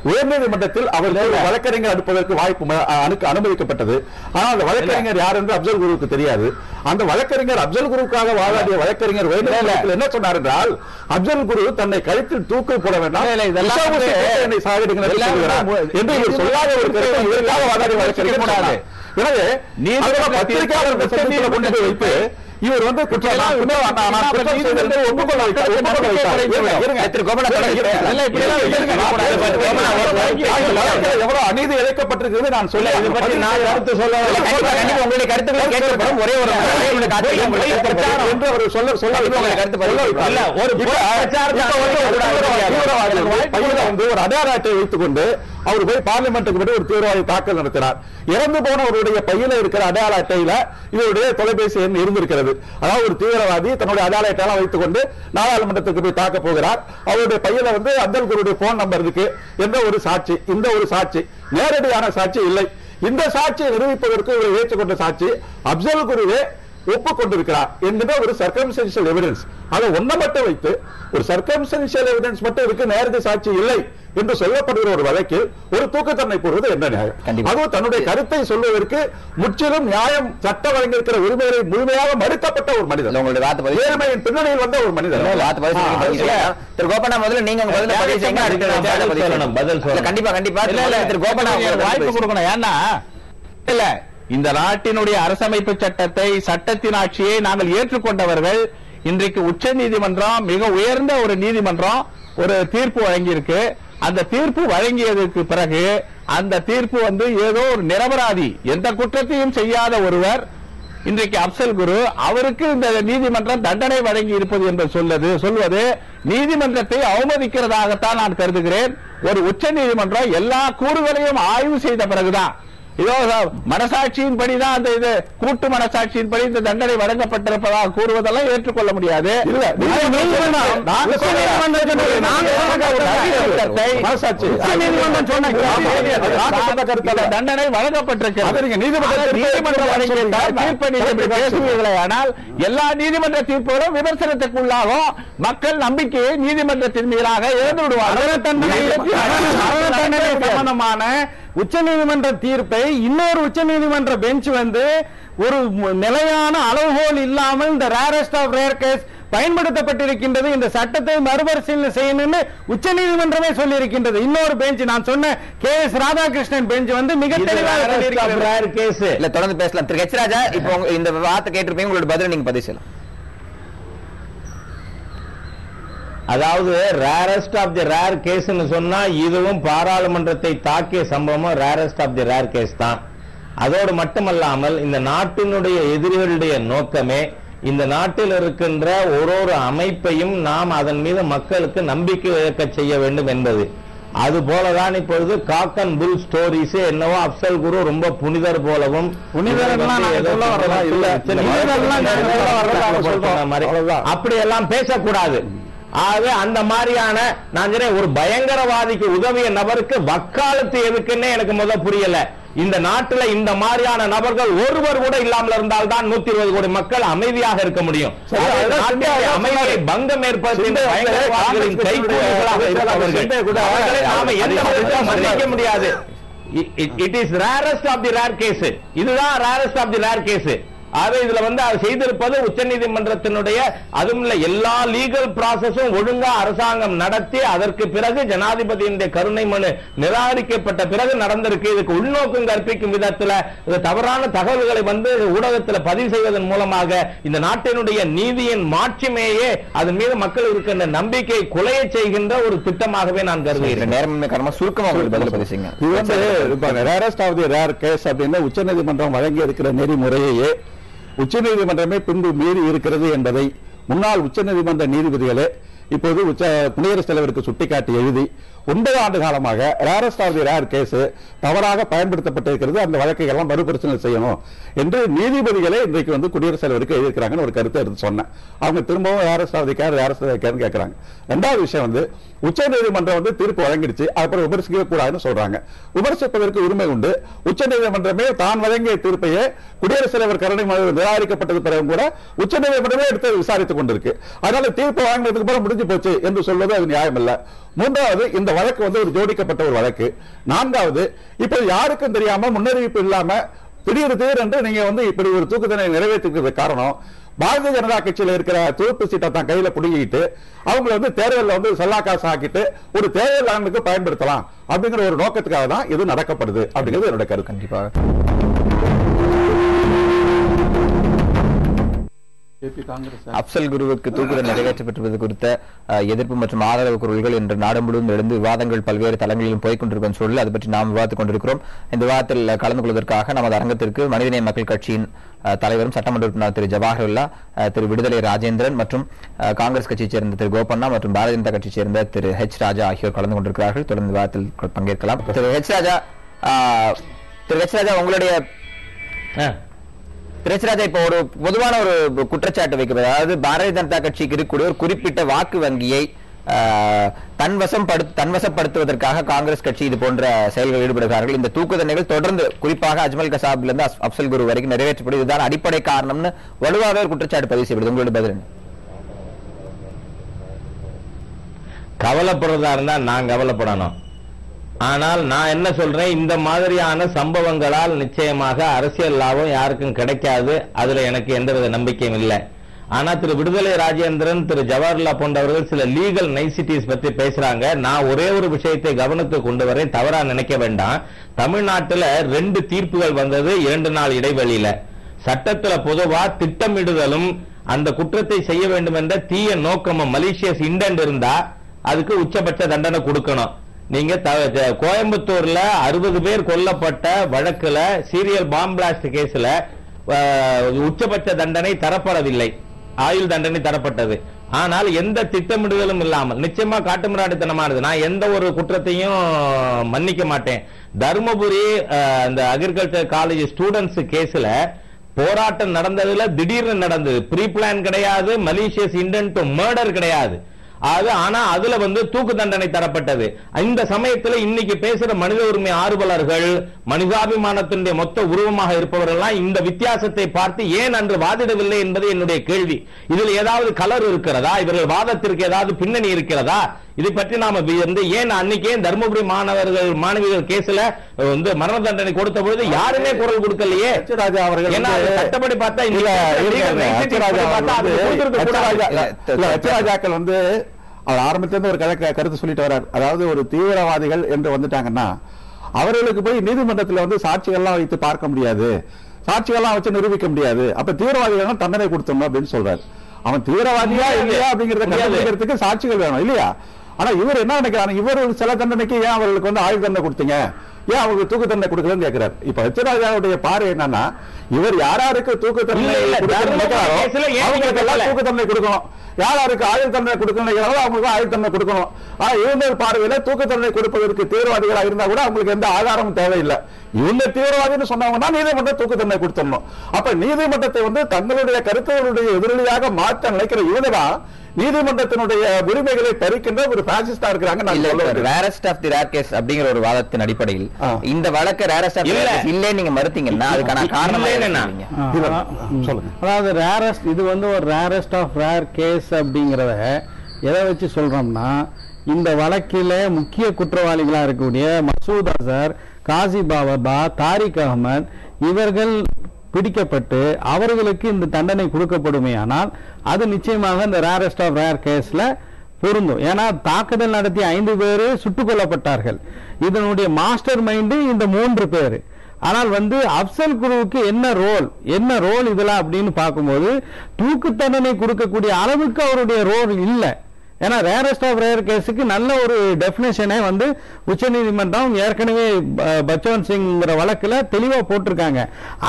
உயர்நீதிமன்றத்தில் அவர்கள் வழக்கறிஞர் அனுப்புவதற்கு வாய்ப்பு அனுமதிக்கப்பட்டது. ஆனால் அந்த வழக்கறிஞர் யார் என்று அப்சல் குருவுக்கு தெரியாது. அந்த வழக்கறிஞர் அப்சல் குருவுக்காக வாதாடிய வழக்கறிஞர் உயர்நீதிமன்றத்தில் என்ன சொன்னார் என்றால், அப்சல் குரு தன்னை கழுத்தில் தூக்கு போட வேண்டாம் என்று சொல்லாத ஒரு கருத்தை வாதாடிய வழக்கறிஞர். எனவே பத்திரிகையாளர் கொண்டு போய் வைத்து இவர் எவ்வளவு அநீதி இழைக்கப்பட்டிருக்கிறது நான் சொல்ல ஒரே ஒரு அடையாள அட்டை வைத்துக் கொண்டு அவர் போய் பார்லிமெண்ட்டுக்கு ஒரு தீவிரவாதி தாக்கல் நடத்தினார். இறந்து போனவருடைய பையில இருக்கிற அடையாள அட்டையில இவருடைய தொலைபேசி எண் இருந்திருக்கிறது. அதாவது ஒரு தீவிரவாதி தன்னுடைய அடையாள அட்டையெல்லாம் வைத்துக் கொண்டு நாடாளுமன்றத்துக்கு போய் தாக்க போகிறார். அவருடைய பையில அப்சல் குருடைய போன் நம்பர் இருக்கு என்ற ஒரு சாட்சி. இந்த ஒரு சாட்சி நேரடியான சாட்சி இல்லை. இந்த சாட்சியை நிரூபிப்பதற்கு இவர் ஏற்றுக்கொண்ட சாட்சி அப்சல் குருவே ஒப்புக்கொண்டிருக்கிறார் என்கிற ஒரு சர்க்கம்ஸ்டன்ஷியல் எவிடன்ஸ். அதை ஒன்றை மட்டும் வைத்து ஒரு சர்க்கம்ஸ்டன்ஷியல் எவிடன்ஸ் மட்டும் இருக்கு, நேரடி சாட்சி இல்லை என்று சொல்லப்படுகிற ஒரு வழக்கில் ஒரு தூக்கு தண்டனை போடுவது என்ன நியாயம்? அதுவும் தன்னுடைய கருத்தை சொல்வதற்கு முற்றிலும் நியாயம் சட்ட வழங்கியிருக்கிற உரிமைகளை முழுமையாக மறுக்கப்பட்ட ஒரு மனிதன், உங்களுடைய வார்த்தை ஏழ்மையின் பின்னணியில் வந்த ஒரு மனிதன். திரு கோபண்ணா முதல்ல நீங்க பதில் கண்டிப்பா கண்டிப்பா திரு கோபண்ணா வாய்ப்பு கொடுக்கணும். ஏன்னா இல்ல, இந்த நாட்டினுடைய அரசமைப்பு சட்டத்தை, சட்டத்தின் ஆட்சியை நாங்கள் ஏற்றுக்கொண்டவர்கள். இன்றைக்கு உச்ச நீதிமன்றம், மிக உயர்ந்த ஒரு நீதிமன்றம், ஒரு தீர்ப்பு வழங்கியிருக்கு. அந்த தீர்ப்பு வழங்கியதற்கு பிறகு அந்த தீர்ப்பு ஏதோ ஒரு நிரபராதி, எந்த குற்றத்தையும் செய்யாத ஒருவர், இன்றைக்கு அப்சல் குரு, அவருக்கு இந்த நீதிமன்றம் தண்டனை வழங்கி இருப்பது என்று சொல்வது நீதிமன்றத்தை அவமதிக்கிறதாகத்தான் நான் கருதுகிறேன். ஒரு உச்ச நீதிமன்றம் எல்லா கூறுகளையும் ஆய்வு செய்த பிறகுதான், இதோ மனசாட்சியின் படிதான் அந்த இது கூட்டு மனசாட்சியின் படி இந்த தண்டனை வழங்கப்பட்டிருப்பதாக கூறுவதெல்லாம் ஏற்றுக்கொள்ள முடியாது. தண்டனை வழங்கப்பட்டிருக்கிறது. எல்லா நீதிமன்ற தீர்ப்புகளும் விமர்சனத்துக்குள்ளாகும். மக்கள் நம்பிக்கையை நீதிமன்றத்தின் மீதாக இழந்து விடுவார்கள். சம்பந்தமான உச்ச நீதிமன்ற தீர்ப்பை இன்னொரு உச்ச நீதிமன்ற பெஞ்ச் ஒரு நிலையான அளவுகோல் இல்லாமல் இந்த ரேரஸ்ட் ஆஃப் ரேர் கேஸ் பயன்படுத்தப்பட்டிருக்கின்றது, இந்த சட்டத்தை மறுபரிசீலனை செய்யணும்னு உச்ச நீதிமன்றமே சொல்லி இருக்கின்றது. இன்னொரு பெஞ்ச், நான் சொன்ன KS ராதாகிருஷ்ணன் பெஞ்ச் மிக தெளிவாக தொடர்ந்து பேசலாம். திரு ஹெச் ராஜா, இப்போ இந்த வார்த்தை கேட்டிருப்பீங்க, உங்களோட பதில் நீங்க பதிவு செய்யலாம். அதாவது rarest of the rare case சொன்னா இதுவும் பாராளுமன்றத்தை தாக்கிய சம்பவமும் rarest of the rare case தான். அதோடு மட்டுமல்லாமல் இந்த நாட்டினுடைய எதிரிகளுடைய நோக்கமே இந்த நாட்டில் இருக்கின்ற ஒரு அமைப்பையும் நாம் அதன் மீது மக்களுக்கு நம்பிக்கை இழக்க செய்ய வேண்டும் என்பது. அது போலதான் இப்பொழுது காக் அண்ட் புல் ஸ்டோரிஸ் என்னவோ அப்சல் குரு ரொம்ப புனிதர் போலவும், அப்படியெல்லாம் பேசக்கூடாது. ஆகவே அந்த மாதிரியான நான் ஒரு பயங்கரவாதிக்கு உதவிய நபருக்கு வக்காலத்து எதுக்குன்னு எனக்கு முதல் புரியல. இந்த நாட்டில் இந்த மாதிரியான நபர்கள் ஒருவர் கூட இல்லாமல் இருந்தால் தான் 120 கோடி மக்கள் அமைதியாக இருக்க முடியும். அமைதியை பங்கம் ஏற்படுத்தி மன்னிக்க முடியாது. It is rarest of the rare case. இதுதான் rarest of the rare case. ஆகவே இதுல செய்திருப்பது உச்ச நீதிமன்றத்தினுடைய, அதுவும் இல்ல எல்லா லீகல் ப்ராசஸும் ஒழுங்கா அரசாங்கம் நடத்தி அதற்கு பிறகு ஜனாதிபதியினுடைய கருணை மனு நிராகரிக்கப்பட்ட பிறகு நடந்திருக்கு. இதுக்கு உள்நோக்கம் கற்பிக்கும் விதத்துல தவறான தகவல்களை ஊடகத்தில் பதிவு செய்வதன் மூலமாக இந்த நாட்டினுடைய நீதியின் மாட்சிமையே அதன் மீது மக்கள் இருக்கின்ற நம்பிக்கை குலைய செய்கின்ற ஒரு திட்டமாகவே நான் கருதுகிறேன். உச்ச நீதிமன்றம் வழங்கி இருக்கிற நெறிமுறையே உச்ச நீதிமன்றமே பின்பு மீறி இருக்கிறது என்பதை முன்னாள் உச்ச நீதிமன்ற நீதிபதிகளே இப்போது குடியரசுத் தலைவருக்கு சுட்டிக்காட்டி எழுதி 9 ஆண்டு காலமாக rarest of the rare case தவறாக பயன்படுத்தப்பட்டிருக்கிறது, அந்த வழக்கை எல்லாம் மறுபரிசீலனை செய்யணும் என்று நீதிபதிகளே இன்றைக்கு குடியரசுத் தலைவருக்கு எழுதியிருக்கிறாங்கன்னு ஒரு கருத்தை எடுத்து சொன்னேன். அவங்க திரும்பவும் ரேரஸ்ட் ஆஃப் தி கேர் கேட்கிறாங்க. இரண்டாவது விஷயம் உச்ச நீதிமன்றம் தீர்ப்பு வழங்கிடுச்சு, அப்புறம் விமர்சிக்க கூடாதுன்னு சொல்றாங்க. விமர்சிப்பதற்கு உரிமை உண்டு. உச்ச நீதிமன்றமே தான் வழங்கிய தீர்ப்பையே குடியரசுத் தலைவர் கருணை மனு நிராகரிக்கப்பட்டது பிறகு கூட உச்ச நீதிமன்றமே எடுத்து விசாரித்துக் கொண்டிருக்கு. அதனால தீர்ப்பு வழங்கினதுக்கு பிறகு முடிஞ்சு போச்சு என்று சொல்வது அது நியாயம் இல்ல. மூன்றாவது, இந்த வழக்கு ஒரு ஜோடிக்கப்பட்ட ஒரு வழக்கு. நான்காவது, இப்ப யாருக்கும் தெரியாம முன்னறிவிப்பு இல்லாம திடீரென்று நீங்க இப்படி ஒரு தூக்கு தண்டனை நிறைவேற்றிருக்கிறது காரணம் பாரதிய ஜனதா கட்சியில் இருக்கிற துருப்பு சீட்டை தான் கையில புடுங்கிட்டு அவங்க தேர்தலில் செல்லாக்காசு ஆக்கிட்டு ஒரு தேர்தல் ஆண்டுக்கு பயன்படுத்தலாம் அப்படிங்கிற ஒரு நோக்கத்துக்காக தான் இது நடக்கப்படுது அப்படிங்கிறது என்னோட கருத்து. கண்டிப்பாக அப்சல் குருவுக்கு தூக்கு தண்டனை நிறைவேற்றப்பட்டிருப்பது குறித்த எதிர்ப்பு மற்றும் ஆதரவு குரல்கள் இன்று நாடு முழுவதும் எழுந்து விவாதங்கள் பல்வேறு தளங்களிலும் போய்கொண்டிருக்கும் சூழல் அது பற்றி நாம் விவாதித்துக் கொண்டிருக்கிறோம். இந்த விவாதத்தில் கலந்து கொள்வதற்காக நமது அரங்கத்திற்கு மனிதநேய மக்கள் கட்சியின் தலைவரும் சட்டமன்ற உறுப்பினர் திரு ஜவாஹருல்லா, திரு விடுதலை ராஜேந்திரன் மற்றும் காங்கிரஸ் கட்சியைச் சேர்ந்த திரு கோபண்ணா மற்றும் பாரதிய ஜனதா கட்சியைச் சேர்ந்த திரு ஹெச் ராஜா ஆகியோர் கலந்து கொண்டிருக்கிறார்கள். தொடர்ந்து விவாதத்தில் பங்கேற்கலாம். திரு ஹெச் ராஜா, உங்களுடைய திரைச்சராஜா, இப்போ ஒரு பொதுவான ஒரு குற்றச்சாட்டு வைக்கிறது, அதாவது பாரதிய ஜனதா கட்சிக்கு இருக்கக்கூடிய ஒரு குறிப்பிட்ட வாக்கு வங்கியை தன்வசப்படுத்துவதற்காக காங்கிரஸ் கட்சி இது போன்ற செயல்களில் ஈடுபடுகிறார்கள். இந்த தூக்கு தண்டனைகள் தொடர்ந்து குறிப்பாக அஜ்மல் கசாப்ல இருந்து அப்சல் குரு வரைக்கும் நிறைவேற்றப்படும், இதுதான் அடிப்படை காரணம்னு வலுவாக ஒரு குற்றச்சாட்டு பதிவு செய்யப்படுது. உங்களோட பதில் என்ன? கவலைப்படுறதா இருந்தா நான் கவலைப்படணும். ஆனால் நான் என்ன சொல்றேன், இந்த மாதிரியான சம்பவங்களால் நிச்சயமாக அரசியல் லாபம் யாருக்கும் கிடைக்காது, அதுல எனக்கு எந்தவித நம்பிக்கையும் இல்லை. ஆனா திரு விடுதலை ராஜேந்திரன், திரு ஜவஹர்லால் போன்றவர்கள் சில லீகல் நைசிட்டிஸ் பத்தி பேசுறாங்க. நான் ஒரே ஒரு விஷயத்தை கவனத்துக்கு கொண்டு வரேன், தவறா நினைக்க வேண்டாம். தமிழ்நாட்டில் 2 தீர்ப்புகள் வந்தது 2 நாள் இடைவெளியில. சட்டத்துல பொதுவா திட்டமிடுதலும் அந்த குற்றத்தை செய்ய வேண்டும் என்ற தீய நோக்கமும் மலிஷியஸ் இன்டென்ட் இருந்தா அதுக்கு உச்சபட்ச தண்டனை கொடுக்கணும். நீங்க கோயம்புத்தூர்ல 60 பேர் கொல்லப்பட்ட வழக்குல சீரியல் பாம் பிளாஸ்ட் கேஸ்ல உச்சபட்ச தண்டனை தரப்படவில்லை, ஆயுள் தண்டனை தரப்பட்டது. ஆனால் எந்த திட்டமிடுதலும் இல்லாமல் நிச்சயமா காட்டுமிராண்டித்தனமானது. நான் எந்த ஒரு குற்றத்தையும் மன்னிக்க மாட்டேன். தர்மபுரி அந்த அக்ரிகல்ச்சர் காலேஜ் ஸ்டூடெண்ட்ஸ் கேஸ்ல போராட்டம் நடந்ததுல திடீர்னு நடந்தது, ப்ரீ பிளான் கிடையாது, மலிஷியஸ் இன்டென்ட் மர்டர் கிடையாது. ஆனா அதுல தூக்கு தண்டனை தரப்பட்டது. இந்த சமயத்துல இன்னைக்கு பேசுற மனித உரிமை ஆர்வலர்கள், மனிதாபிமானத்தினுடைய மொத்த உருவமாக இருப்பவர்கள் இந்த வித்தியாசத்தை பார்த்து ஏன் அன்று வாதிடவில்லை என்பது என்னுடைய கேள்வி. இதில் ஏதாவது கலர் இருக்கிறதா? இவர்கள் வாதத்திற்கு ஏதாவது பின்னணி இருக்கிறதா? இதை பற்றி நாம ஏன் அன்னைக்கே தர்மபுரி மாணவிகள் கேஸ்ல மரண தண்டனை கொடுத்த பொழுது யாருமே குரல் கொடுக்கலையே? சட்டப்படி பார்த்தா அவர் ஆரம்பத்திலிருந்து ஒரு கருத்து சொல்லிட்டு வர்றார். அதாவது ஒரு தீவிரவாதிகள் என்று வந்துட்டாங்கன்னா அவர்களுக்கு போய் நீதிமன்றத்தில் சாட்சிகள்லாம் வைத்து பார்க்க முடியாது, சாட்சிகள்லாம் வச்சு நிரூபிக்க முடியாது, அப்ப தீவிரவாதிகள் தண்டனை கொடுத்தோம் அப்படின்னு சொல்றாரு. அவன் தீவிரவாதியா இல்லையா அப்படிங்கறத கண்டுபிடிக்கிறதுக்கு சாட்சிகள் வேணும் இல்லையா? ஆனா இவர் என்ன நினைக்கிறாங்க, இவர் சில தண்டனைக்கு ஏன் அவர்களுக்கு ஆயுள் தண்டனை கொடுத்தீங்க, ஏன் அவங்களுக்கு தூக்கு தண்டனை கொடுக்கலன்னு கேட்கிறார். இப்ப எச்சராஜாவுடைய பார்வை என்னன்னா, இவர் யாராருக்கு தூக்கு தண்டனை அவங்களுக்கு எல்லாம் தூக்கு தண்டனை கொடுக்கணும், யாராருக்கு ஆயுள் தண்டனை கொடுக்கணும் அவங்களுக்கு ஆயுள் தண்டனை கொடுக்கணும். ஆனா இவங்க பார்வையில தூக்கு தண்டனை கொடுப்பதற்கு தீவிரவாதிகளா இருந்தா கூட அவங்களுக்கு எந்த ஆதாரமும் தேவையில்லை. இவங்க தீவிரவாதின்னு சொன்னாங்கன்னா நீதிமன்றம் தூக்கு தண்டனை கொடுத்துடணும். அப்ப நீதிமன்றத்தை தங்களுடைய கருத்துகளுடைய எதிரொலியாக மாற்ற நினைக்கிற இவங்கதான் நீதிமன்றத்தினுடைய உரிமைகளை பறிக்கின்ற ஒரு பாசிஸ்டா இருக்கிறாங்க. Rarest of the rare case அப்படிங்கிற ஒரு வாதத்தின் அடிப்படையில் இந்த வழக்கு ரேரஸ்ட் ஆஃப் இல்ல நீங்க மறுத்தீங்கன்னா அதுக்கான காரணம் என்ன? அதாவது ரேரஸ்ட், இது ஒரு ரேரஸ்ட் ஆஃப் ரேர் கேஸ் அப்படிங்கறத எதை வச்சு சொல்றோம்னா, இந்த வழக்கில முக்கிய குற்றவாளிகளா இருக்கக்கூடிய மசூத் அசர், காசி பாபா, தாரிக் அகமது இவர்கள் பிடிக்கப்பட்டு அவர்களுக்கு இந்த தண்டனை கொடுக்கப்படுமே ஆனால் அது நிச்சயமாக இந்த ரேரஸ்ட் ஆஃப் ரேர் கேஸ்ல பொருந்தும். ஏன்னா தாக்குதல் நடத்திய 5 பேர் சுட்டுக் கொல்லப்பட்டார்கள். இதனுடைய மாஸ்டர் மைண்டு இந்த 3 பேர். ஆனால் அப்சல் குருவுக்கு என்ன ரோல் இதெல்லாம் அப்படின்னு பார்க்கும்போது தூக்கு தண்டனை கொடுக்கக்கூடிய அளவுக்கு அவருடைய ரோல் இல்லை. ஏன்னா ரேரஸ்ட் ஆஃப் ரேர் கேஸுக்கு நல்ல ஒரு டெபினேஷனை உச்ச நீதிமன்றம் ஏற்கனவே பச்சவந்த் சிங்கிற வழக்குல தெளிவா போட்டிருக்காங்க.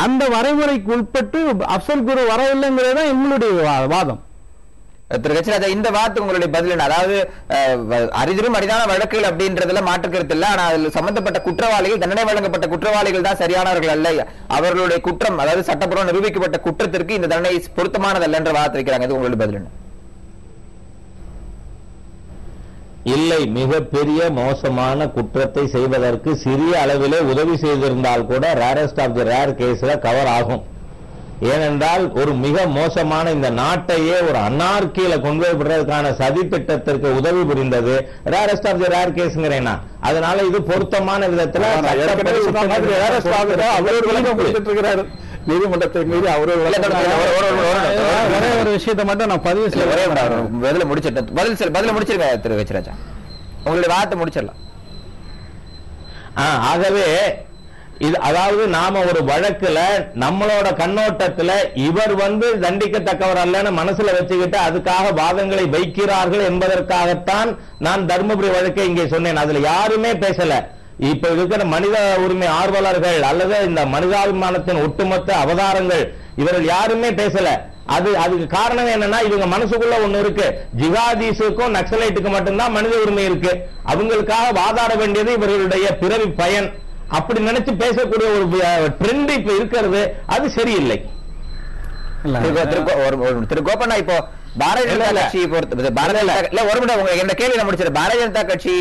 அந்த வரைமுறைக்கு உட்பட்டு அப்சல் குரு வரவில்லைங்கிறதா எங்களுடைய வாதம். திரு கச்சிராஜா, இந்த வார்த்தை உங்களுடைய பதில், அதாவது அரிதிலும் அரிதான வழக்குகள் அப்படின்றதுல மாற்றுக்கிறது இல்லை, ஆனா அதில் சம்பந்தப்பட்ட குற்றவாளிகள், தண்டனை வழங்கப்பட்ட குற்றவாளிகள் தான் சரியானவர்கள் அல்ல, அவர்களுடைய குற்றம் அதாவது சட்டப்பூர்வம் நிரூபிக்கப்பட்ட குற்றத்திற்கு இந்த தண்டனை பொருத்தமானதல்ல என்ற வார்த்தை வைக்கிறாங்க. இது உங்களுடைய பதில் என்ன? இல்லை, மிகப்பெரிய மோசமான குற்றத்தை செய்வதற்கு சிறிய அளவிலே உதவி செய்திருந்தால் கூட ரேரஸ்ட் ஆஃப் தி ரேர் கேஸ்ல கவர் ஆகும். ஏனென்றால் ஒரு மிக மோசமான இந்த நாட்டையே ஒரு அன்னார்கியில கொண்டு போய் விடுறதுக்கான சதி திட்டத்திற்கு உதவி புரிந்தது ரேரஸ்ட் ஆஃப் தி ரேர் கேஸ்ங்கிறேன்னா, அதனால இது பொருத்தமான விதத்துல நீதிமன்றத்தை மீறி ஒரு விஷயத்தை மட்டும் நான் பதிவு செய்ய முடிச்சிட்டேன். பதில முடிச்சிருக்க திரு கச்சிராஜா, உங்களுடைய வார்த்தை முடிச்சிடலாம். ஆகவே இது அதாவது நாம ஒரு வழக்குல நம்மளோட கண்ணோட்டத்துல இவர் தண்டிக்கத்தக்கவர் அல்லன்னு மனசுல வச்சுக்கிட்டு அதுக்காக வாதங்களை வைக்கிறார்கள் என்பதற்காகத்தான் நான் தர்மபுரி வழக்கை இங்கே சொன்னேன். அதுல யாருமே பேசல. இப்ப இருக்கிற மனித உரிமை ஆர்வலர்கள் அல்லது இந்த மனிதாபிமானத்தின் ஒட்டுமொத்த அவதாரங்கள் இவர்கள் யாருமே பேசல. அதுக்கு காரணம் என்னன்னா, இவங்க மனசுக்குள்ள ஒண்ணு இருக்கு, ஜிகாதீஸுக்கும் நக்சலைட்டுக்கும் மட்டும்தான் மனித உரிமை இருக்கு, அவங்களுக்காக வாதாட வேண்டியது இவர்களுடைய பிறவி பயன். அப்படி நினைச்சு பேசக்கூடிய ஒரு ட்ரெண்ட் இப்ப இருக்கிறது, அது சரியில்லை. திரு கோபண்ணா, இப்போ பாரதிய ஜனதா கட்சியை பொறுத்த ஒரு நிமிடம் உங்க கேள்வி முடிச்சிரு. பாரதிய ஜனதா கட்சி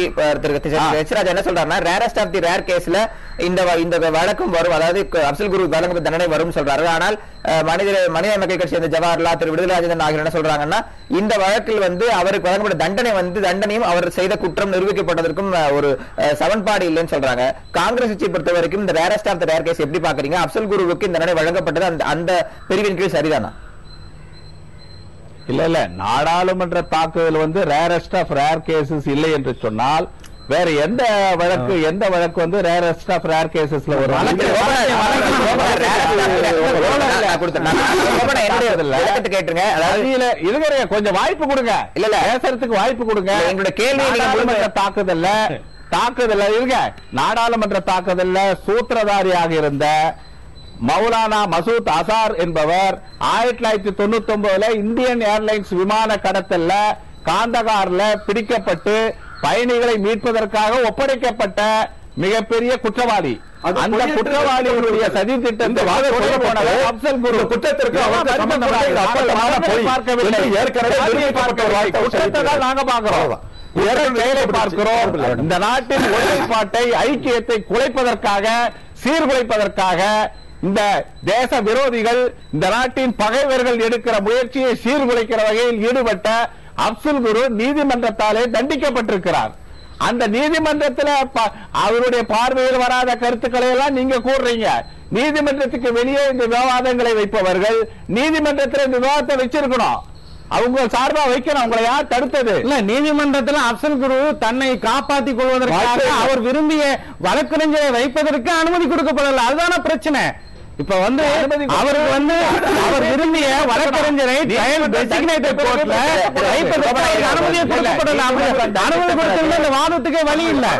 எச் ராஜா என்ன சொல்றாருன்னா, ரேரஸ்ட் ஆஃப் தி ரேர் கேஸ்ல இந்த வழக்கும் வரும், அதாவது அப்சல் குரு வழங்கும் தண்டனை வரும் சொல்றாரு. ஆனால் மனித மக்கள் கட்சி அந்த ஜவஹர்லால், திரு விடுதலை ராஜேந்திரன் ஆகியோர் என்ன சொல்றாங்கன்னா, இந்த வழக்கில் அவருக்கு வழங்கப்பட்ட தண்டனையும் அவர் செய்த குற்றம் நிரூபிக்கப்பட்டதற்கும் ஒரு சமன்பாடு இல்லைன்னு சொல்றாங்க. காங்கிரஸ் கட்சியை பொறுத்த வரைக்கும் இந்த rarest of the rare case எப்படி பாக்குறீங்க? அப்சல் குருவுக்கு இந்த தண்டனை வழங்கப்பட்டது அந்த பிரிவின் கீழ் சரிதானா? இல்ல நாடாளுமன்ற தாக்குதல் ரேரஸ்ட் ஆஃப் ரேர் கேசஸ் இல்லை என்று சொன்னால் வேற எந்த வழக்கு ரேரஸ்ட் ஆஃப் ரேர் கேசஸ்ல வரும்? கொஞ்சம் வாய்ப்பு கொடுங்க, இல்ல பேசுறதுக்கு வாய்ப்பு கொடுங்க. எங்களுடைய கேள்வி தாக்குதல் இருங்க. நாடாளுமன்ற தாக்குதல்ல சூத்திரதாரியாக இருந்த மௌலானா மசூத் அசார் என்பவர் 1999 இந்தியன் ஏர்லைன்ஸ் விமான கடத்தல்ல காந்தகார்ல பிடிக்கப்பட்டு பயணிகளை மீட்பதற்காக ஒப்படைக்கப்பட்ட மிகப்பெரிய குற்றவாளி. அந்த குற்றவாளிகளுடைய சதி திட்டத்தை அப்சல் குரு குற்றத்திற்கு பார்க்கவில்லை. குற்றத்தை தான் நாங்க பார்க்கிறோம், பார்க்கிறோம். இந்த நாட்டின் ஒருமைப்பாட்டை, ஐக்கியத்தை குலைப்பதற்காக, சீர்குலைப்பதற்காக இந்த தேச விரோதிகள், இந்த நாட்டின் பகைவர்கள் எடுக்கிற முயற்சியை சீர்குலைக்கிற வகையில் ஈடுபட்ட அப்சல் குரு நீதிமன்றத்தாலே தண்டிக்கப்பட்டிருக்கிறார். அந்த நீதிமன்றத்தில் அவருடைய பார்வையில் வராத கருத்துக்களை எல்லாம் நீங்க கூறுறீங்க. நீதிமன்றத்துக்கு வெளியே இந்த விவாதங்களை வைப்பவர்கள் நீதிமன்றத்தில் இந்த விவாதத்தை வச்சிருக்கணும், அவங்க சார்பா வைக்கணும். அவங்களை யார் தடுத்தது? இல்ல, நீதிமன்றத்தில் அப்சல் குரு தன்னை காப்பாற்றிக் கொள்வதற்காக அவர் விரும்பிய வழக்கறிஞரை வைப்பதற்கு அனுமதி கொடுக்கப்படல. அதுதான பிரச்சனை. இப்ப அவருக்கு அவர் விரும்பிய வழக்கறிஞரை அனுமதியை கொடுக்கப்படல. அனுமதி கொடுத்திருந்த இந்த வாதத்துக்கு வழி இல்லை.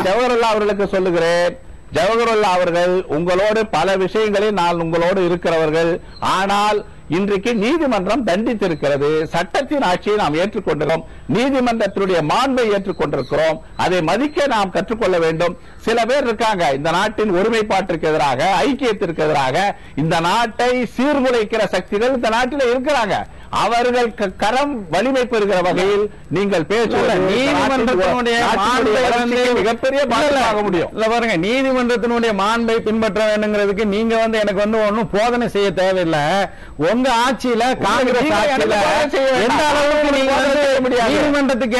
ஜவஹர்லால் அவர்களுக்கு சொல்லுகிறேன், ஜவஹர்லால் அவர்கள் உங்களோடு பல விஷயங்களில் நான் உங்களோடு இருக்கிறவர்கள். ஆனால் இன்றைக்கு நீதிமன்றம் தண்டித்திருக்கிறது. சட்டத்தின் ஆட்சியை நாம் ஏற்றுக்கொண்டிருக்கிறோம், நீதிமன்றத்தினுடைய மாண்பை ஏற்றுக்கொண்டிருக்கிறோம். அதை மதிக்க நாம் கற்றுக்கொள்ள வேண்டும். சில பேர் இருக்காங்க இந்த நாட்டின் ஒருமைப்பாட்டிற்கு எதிராக, ஐக்கியத்திற்கு எதிராக, இந்த நாட்டை சீர்குலைக்கிற சக்திகள் இந்த நாட்டில் இருக்கிறாங்க. அவர்கள் கரம் வலிமை பெறுகிற வகையில் நீங்கள் பேசுவது நீதிமன்றத்தினுடைய மிகப்பெரிய பாதிப்பாக முடியும். இல்ல பாருங்க, நீதிமன்றத்தினுடைய மாண்பை பின்பற்ற வேண்டுங்கிறதுக்கு நீங்க எனக்கு ஒன்னும் போதனை செய்ய தேவையில்லை. உங்க ஆட்சியில, காங்கிரஸ் ஆட்சியில எந்த அளவுக்கு நீங்க நீதிமன்றத்துக்கு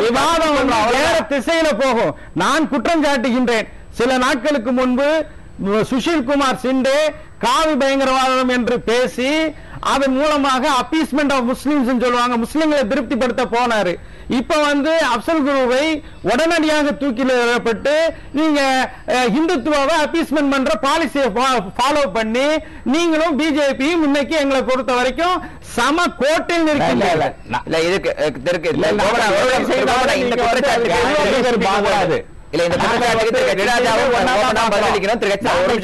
விவாதம் வேற திசையில போகும். நான் குற்றம் சாட்டுகின்றேன். சில நாட்களுக்கு முன்பு சுஷில் குமார் சிண்டே காவி பயங்கரவாதம் என்று பேசி அதன் மூலமாக அப்பீஸ்மெண்ட் ஆஃப் முஸ்லிம்ஸ் சொல்லுவாங்க, முஸ்லிம்களை திருப்திப்படுத்த போனாரு. இப்ப அப்சல் குருவை உடனடியாக தூக்கிலிடப்பட்டு நீங்க இந்துத்துவாவை அப்பீஸ்மெண்ட் பண்ற பாலிசியை ஃபாலோ பண்ணி நீங்களும் பிஜேபியும் இன்னைக்கு எங்களை பொறுத்த வரைக்கும் சம கோட்டில் நிற்கின்றீர்கள்.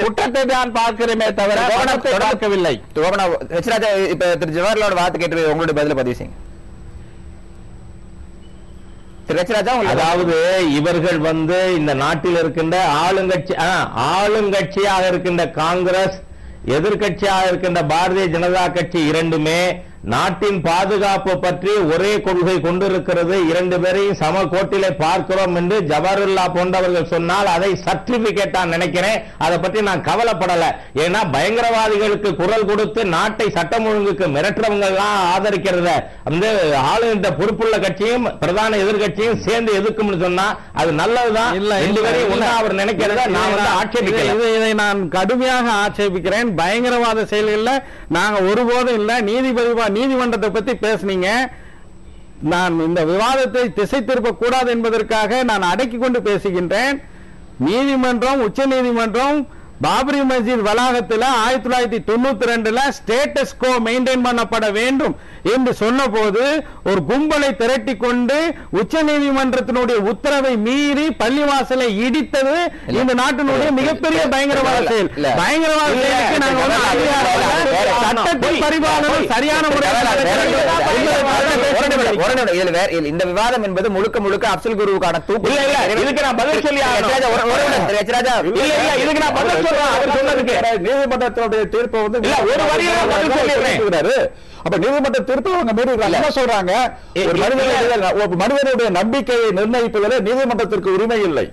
குற்றத்தை தான் பார்க்கிறமே தவிர பார்க்கவில்லை. திரு ஜவஹர்லால் வார்த்தை கேட்டு உங்களுடைய பதில பதிவு செய்யுங்க. அதாவது இவர்கள் இந்த நாட்டில் இருக்கின்ற ஆளுங்கட்சியாக இருக்கின்ற காங்கிரஸ், எதிர்கட்சியாக இருக்கின்ற பாரதிய ஜனதா கட்சி இரண்டுமே நாட்டின் பாதுகாப்பு பற்றி ஒரே கொள்கை கொண்டிருக்கிறது. இரண்டு பேரையும் சம கோட்டிலே பார்க்கிறோம் என்று ஜவஹர்லால் போன்றவர்கள் சொன்னால் அதை சர்டிபிகேட் தான் நினைக்கிறேன். அதை பற்றி நான் கவலைப்படல. ஏன்னா பயங்கரவாதிகளுக்கு குரல் கொடுத்து நாட்டை சட்டம் ஒழுங்குக்கு மிரட்டுறவங்க எல்லாம் ஆதரிக்கிறத ஆளுகின்ற பொறுப்புள்ள கட்சியும் பிரதான எதிர்கட்சியும் சேர்ந்து எதிர்க்கும் சொன்னா அது நல்லதுதான். அவர் நினைக்கிறத நான் ஆட்சேபிக்கிறேன். இதை நான் கடுமையாக ஆட்சேபிக்கிறேன். பயங்கரவாத செயல்களில் நாங்க ஒருபோதும் இல்ல. நீதிமன்றத்தை பத்தி பேசுனீங்க. நான் இந்த விவாதத்தை திசை திருப்ப கூடாது என்பதற்காக நான் அடக்கி கொண்டு பேசுகின்றேன். நீதிமன்றம், உச்ச நீதிமன்றம் பாபரி மஸ்ஜித் வளாகத்தில் 1992 ஸ்டேட்டஸ் கோ மெயின்டைன் பண்ணப்பட வேண்டும் என்று சொன்ன போது ஒரு கும்பலை திரட்டி கொண்டு உச்ச நீதிமன்றத்தினுடைய உத்தரவை மீறி பள்ளிவாசலை இடித்தது இந்த நாட்டினுடைய மிகப்பெரிய பயங்கரவாத செயல். பயங்கரவாத செயலுக்கு சட்டத்தின் பரிபாலனம் சரியான முறையில் இந்த விவாதம் என்பது முழுக்க முழுக்க அப்சல் குருவுக்கான தூக்கு. இதுக்கு நான் பதில் சொல்லி அவர் சொன்னதுக்கு நீதிமன்றத்தினுடைய தீர்ப்பை வந்து ஒரு வரியில பதில் சொல்லிடுறேன். அப்ப நீதிமன்ற தீர்ப்பு அவங்க மீறி என்ன சொல்றாங்க? ஒரு மனிதனுடைய நம்பிக்கையை நிர்ணயிப்பதில் நீதிமன்றத்திற்கு உரிமை இல்லை.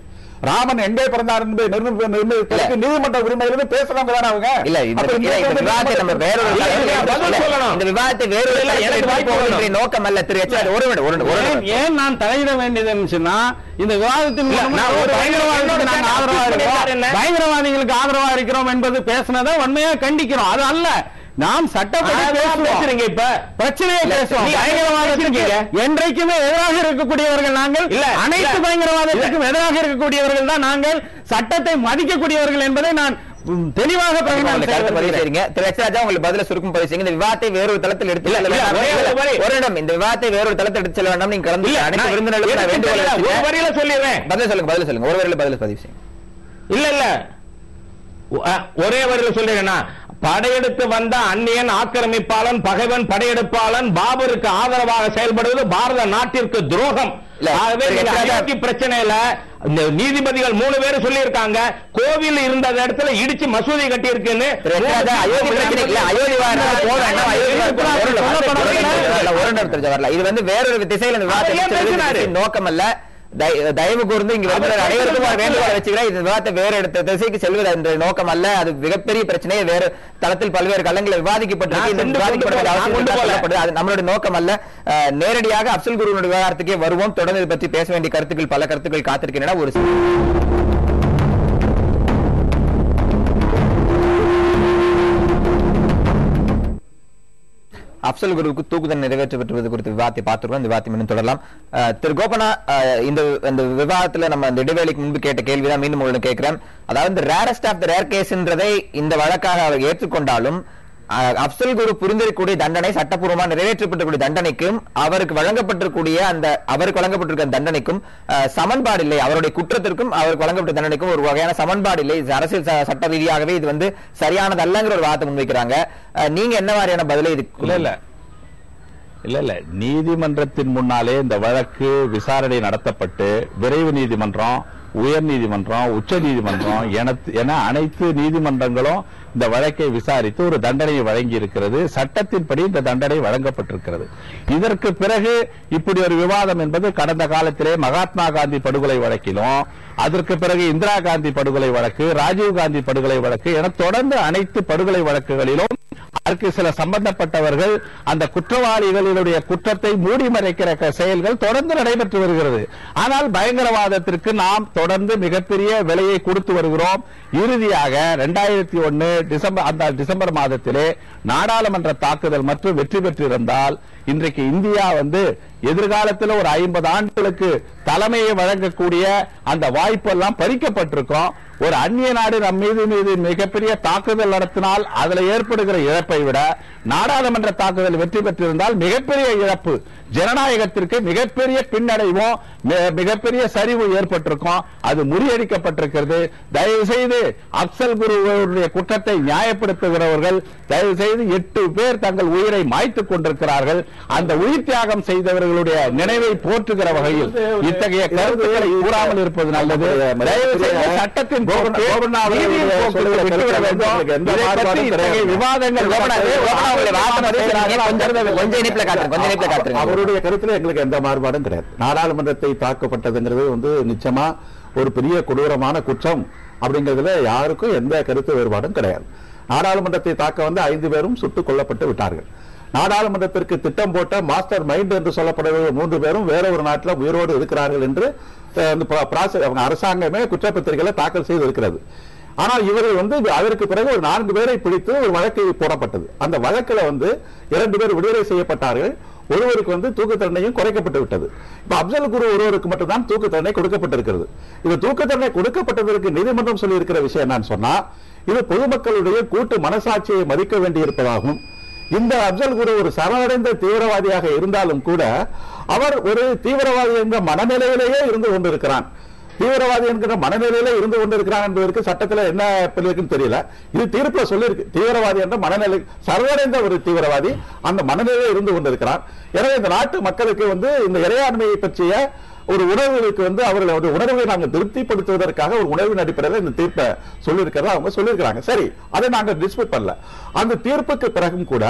ராமன் எங்கே பிறந்தார் என்பதை நிர்ணயிப்பதற்கு நீதிமன்ற உரிமையிலிருந்து பேசுறவங்க தானே அவங்க. இல்ல இந்த விவாதத்தை நம்ம வேறொரு இந்த விவாதத்தை வேறொரு நோக்கம் அல்ல திரு எச். ஏன் நான் தலையிட வேண்டியது இருந்துச்சுன்னா இந்த விவாதத்தின் பயங்கரவாதிகளுக்கு ஆதரவா இருக்கிறோம் என்பது பேசினதை உண்மையா கண்டிக்கிறோம். அது அல்ல, நாம் சட்டப்படி பேசுறீங்க. இப்ப பிரச்சனையை பேசுவோம். பயங்கரவாதத்துக்கு என்றைக்குமே எதிராக இருக்கக்கூடியவர்கள் நாங்கள். அனைத்து பயங்கரவாதத்துக்கும் எதிராக இருக்கக்கூடியவர்கள் தான் நாங்கள். சட்டத்தை மதிக்கக்கூடியவர்கள் என்பதை நான் தெளிவாக உங்களுக்கு பதில சுருக்கும் பதிவு செய்யுங்க. இந்த விவாதத்தை வேறொரு தளத்தில் எடுத்து ஒரு இடம் இந்த விவாதத்தை வேறொரு தளத்தில் எடுத்து செல்ல வேண்டாம். நீங்க கலந்து அனைத்து விருந்தினர்களும் வேண்டுகோள் சொல்லிடுறேன். பதில் சொல்லுங்க ஒரு வரையில பதில் பதிவு செய்யுங்க. இல்ல ஒரே வரையில சொல்றீங்கன்னா, படையெடுத்து வந்த அந்நியன் ஆக்கிரமிப்பாளன் பகைவன் படையெடுப்பாளன் பாபருக்கு ஆதரவாக செயல்படுவது பாரத நாட்டிற்கு துரோகம். பிரச்சனையில நீதிபதிகள் 3 பேர் சொல்லி இருக்காங்க. கோவில் இருந்த இடத்துல இடிச்சு மசூதி கட்டி இருக்குன்னு. இது வந்து வேறொரு திசையில நோக்கம் அல்ல. தயவு கூர்ந்து இங்க அனைவருக்கும் வேண்டுகோள் வச்சுக்கிறேன். இந்த விவாதத்தை வேற இடத்த திசைக்கு செல்வது என்ற நோக்கம் அல்ல. அது மிகப்பெரிய பிரச்சனையை வேறு தளத்தில் பல்வேறு களங்களில் விவாதிக்கப்பட்டிருக்கு. அது நம்மளுடைய நோக்கம் அல்ல. நேரடியாக அப்சல் குருவினுடைய விவகாரத்துக்கே வருவோம். தொடர்ந்து இது பற்றி பேச வேண்டிய கருத்துக்கள் பல கருத்துக்கள் காத்திருக்கின்றன. ஒரு அப்சல் குருவுக்கு தூக்குதல் நிறைவேற்றப்பட்டுவது குறித்த விவாதத்தை பார்த்துருக்கோம். இந்த விவாதத்தை மீண்டும் தொடரலாம். திரு கோபனா, இந்த விவாதத்துல நம்ம இந்த இடைவேளைக்கு முன்பு கேட்ட கேள்விதான் மீண்டும் உங்களுக்கு கேட்கிறேன். அதாவது இந்த ரேரஸ்ட் ஆஃப் த ரேர் கேஸ்ன்றதை இந்த வழக்காக அவர் ஏற்றுக்கொண்டாலும் அப்சல் குரு புரிந்திருக்கக்கூடிய தண்டனை சட்டப்பூர்வமாக நிறைவேற்றப்பட்டிருக்கூடிய தண்டனைக்கும் அவருக்கு வழங்கப்பட்டிருக்க தண்டனைக்கும் சமன்பாடு இல்லை. அவருடைய குற்றத்திற்கும் அவருக்கு வழங்கப்பட்ட தண்டனைக்கும் ஒரு வகையான சமன்பாடு இல்லை. அரசியல் சட்ட ரீதியாகவே இது வந்து சரியானது அல்லங்கிற ஒரு வார்த்தை முன்வைக்கிறாங்க. நீங்க என்ன மாதிரியான பதிலை இதுக்கு? இல்ல நீதிமன்றத்தின் முன்னாலே இந்த வழக்கு விசாரணை நடத்தப்பட்டு விரைவு நீதிமன்றம், உயர் நீதிமன்றம், உச்ச நீதிமன்றம் என அனைத்து நீதிமன்றங்களும் இந்த வழக்கை விசாரித்து ஒரு தண்டனையை வழங்கி இருக்கிறது. சட்டத்தின்படி இந்த தண்டனை வழங்கப்பட்டிருக்கிறது. இதற்கு பிறகு இப்படி ஒரு விவாதம் என்பது கடந்த காலத்திலே மகாத்மா காந்தி படுகொலை வழக்கிலும், அதற்கு பிறகு இந்திரா காந்தி படுகொலை வழக்கு, ராஜீவ் காந்தி படுகொலை வழக்கு என தொடர்ந்து அனைத்து படுகொலை வழக்குகளிலும் அதற்கு சில சம்பந்தப்பட்டவர்கள் அந்த குற்றவாளிகளுடைய குற்றத்தை மூடி மறைக்கிற செயல்கள் தொடர்ந்து நடைபெற்று வருகிறது. ஆனால் பயங்கரவாதத்திற்கு நாம் தொடர்ந்து மிகப்பெரிய விலையை கொடுத்து வருகிறோம். இறுதியாக 2001 டிசம்பர் மாதத்திலே நாடாளுமன்ற தாக்குதல் மற்றும் வெற்றி பெற்றிருந்தால் இன்றைக்கு இந்தியா வந்து எதிர்காலத்தில் ஒரு 50 ஆண்டுகளுக்கு தலைமையை வழங்கக்கூடிய அந்த வாய்ப்பு எல்லாம் பறிக்கப்பட்டிருக்கும். ஒரு அந்நிய நாடு நம் மீது மிகப்பெரிய தாக்குதல் நடத்தினால் அதில் ஏற்படுகிற இழப்பை விட நாடாளுமன்ற தாக்குதல் வெற்றி பெற்றிருந்தால் மிகப்பெரிய இழப்பு, ஜனநாயகத்திற்கு மிகப்பெரிய பின்னடைவும் மிகப்பெரிய சரிவு ஏற்பட்டிருக்கும். அது முறியடிக்கப்பட்டிருக்கிறது. தயவு செய்து அப்சல் குருவுடைய குற்றத்தை நியாயப்படுத்துகிறவர்கள் தயவு செய்து 8 பேர் தங்கள் உயிரை மாய்த்துக் கொண்டிருக்கிறார்கள். அந்த உயிர் தியாகம் செய்தவர்களுடைய நினைவை போற்றுகிற வகையில் இத்தகைய கருத்துக்களை கூறாமல் இருப்பது நல்லது. தயவு செய்து சட்டத்தின் அவருடைய கருத்துல எங்களுக்கு எந்த மாறுபாடும் கிடையாது. நாடாளுமன்றத்தை தாக்கப்பட்டதுங்கிறது வந்து நிச்சயமா ஒரு பெரிய கொடூரமான குற்றம் அப்படிங்கிறதுல யாருக்கும் எந்த கருத்து வேறுபாடும் கிடையாது. நாடாளுமன்றத்தை தாக்க வந்து 5 பேரும் சுட்டுக் கொல்லப்பட்டு விட்டார்கள். நாடாளுமன்றத்திற்கு திட்டம் போட்ட மாஸ்டர் மைண்ட் என்று சொல்லப்படுகிற 3 பேரும் வேற ஒரு நாட்டில் உயிரோடு இருக்கிறார்கள் என்று அரசாங்கமே குற்றப்பத்திரிகைகளை தாக்கல் செய்து இருக்கிறது. ஆனால் இவர்கள் வந்து அதற்கு பிறகு ஒரு 4 பேரை பிடித்து ஒரு வழக்கு போடப்பட்டது. அந்த வழக்கில் வந்து 2 பேர் விடுதலை செய்யப்பட்டார்கள். ஒருவருக்கு வந்து தூக்கு தண்டனையும் குறைக்கப்பட்டு விட்டது. இப்ப அப்சல் குரு ஒருவருக்கு மட்டும்தான் தூக்கு தண்டனை கொடுக்கப்பட்டிருக்கிறது. இது தூக்கு தண்டனை கொடுக்கப்பட்டதற்கு நீதிமன்றம் சொல்லி இருக்கிற விஷயம் நான் சொன்னா, இது பொதுமக்களுடைய கூட்டு மனசாட்சியை மதிக்க வேண்டியிருப்பதாகும். இந்த அப்சல் குரு ஒரு சரணடைந்த தீவிரவாதியாக இருந்தாலும் கூட அவர் ஒரு தீவிரவாதி என்ற மனநிலையிலேயே இருந்து கொண்டிருக்கிறான். தீவிரவாதி என்கிற மனநிலையில இருந்து கொண்டிருக்கிறான் என்பதற்கு சட்டத்தில் என்ன இருக்குன்னு தெரியல. இது தீர்ப்புல சொல்லியிருக்கு. தீவிரவாதி என்ற மனநிலை சரணடைந்த ஒரு தீவிரவாதி அந்த மனநிலையில இருந்து கொண்டிருக்கிறான். எனவே இந்த நாட்டு மக்களுக்கு வந்து இந்த இறையாண்மையை பற்றிய ஒரு உணர்வுகளுக்கு அவர்களுடைய உணர்வை நாங்கள் திருப்திப்படுத்துவதற்காக ஒரு உணர்வின் அடிப்படையில் இந்த தீர்ப்பை சொல்லியிருக்கிறதா அவங்க சொல்லியிருக்கிறாங்க. சரி, அதை நாங்கள் டிஸ்பியூட் பண்ணல. அந்த தீர்ப்புக்கு பிறகும் கூட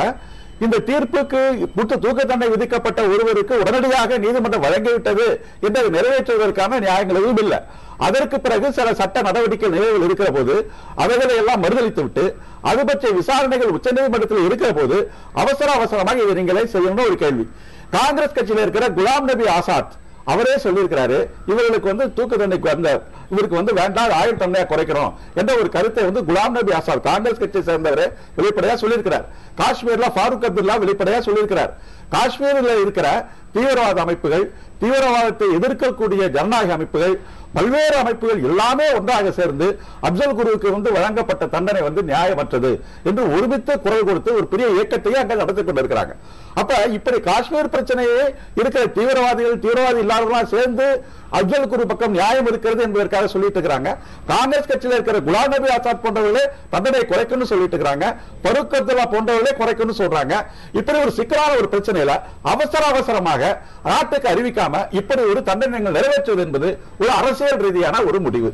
இந்த தீர்ப்புக்கு தூக்க தண்டனை விதிக்கப்பட்ட ஒருவருக்கு உடனடியாக நீதிமன்றம் வழங்கிவிட்டது என்று நிறைவேற்றுவதற்கான நியாயங்கள் எதுவும் இல்லை. அதற்கு பிறகு சில சட்ட நடவடிக்கை நிலைகள் இருக்கிற போது அவைகளை எல்லாம் மறுதளித்து விட்டு அது பற்றிய விசாரணைகள் உச்சநீதிமன்றத்தில் இருக்கிற போது அவசரமாக இதை நீங்களே செய்யணும் ஒரு கேள்வி. காங்கிரஸ் கட்சியில் இருக்கிற குலாம் நபி ஆசாத் அவரே சொல்லியிருக்கிறாரு, இவர்களுக்கு தூக்கு தண்டனைக்கு இவருக்கு வேண்டாம், ஆயுள் தண்டனையா குறைக்கிறோம் என்ற ஒரு கருத்தை குலாம் நபி ஆசாத் காங்கிரஸ் கட்சியை சேர்ந்தவரே வெளிப்படையா சொல்லியிருக்கிறார். காஷ்மீர்ல ஃபாரூக் அப்துல்லா வெளிப்படையா சொல்லியிருக்கிறார். காஷ்மீரில் இருக்கிற தீவிரவாத அமைப்புகள், தீவிரவாதத்தை எதிர்க்கக்கூடிய ஜனநாயக அமைப்புகள், பல்வேறு அமைப்புகள் எல்லாமே ஒன்றாக சேர்ந்து அப்சல் குருவுக்கு வழங்கப்பட்ட தண்டனை நியாயமற்றது என்று ஒருமித்த குரல் கொடுத்து ஒரு பெரிய இயக்கத்தையே அங்கே நடத்தி கொண்டிருக்கிறாங்க. அப்ப இப்படி காஷ்மீர் பிரச்சனையே இருக்கிற தீவிரவாதி இல்லாதவர்களா சேர்ந்து அப்சல் குரு பக்கம் நியாயம் இருக்கிறது என்பதற்காக சொல்லிட்டு இருக்கிறாங்க. காங்கிரஸ் கட்சியில் இருக்கிற குலாம் நபி ஆசாத் போன்றவர்களே தண்டனை குறைக்கணும்னு சொல்லிட்டு இருக்கிறாங்க. ஃபரூக் அப்துல்லா போன்றவர்களே குறைக்கணும்னு சொல்றாங்க. இப்படி ஒரு சிக்கலான ஒரு பிரச்சனையில அவசரமாக நாட்டுக்கு அறிவிக்காம இப்படி ஒரு தண்டனை நிறைவேற்றுவது என்பது ஒரு அரசியல் ரீதியான ஒரு முடிவு.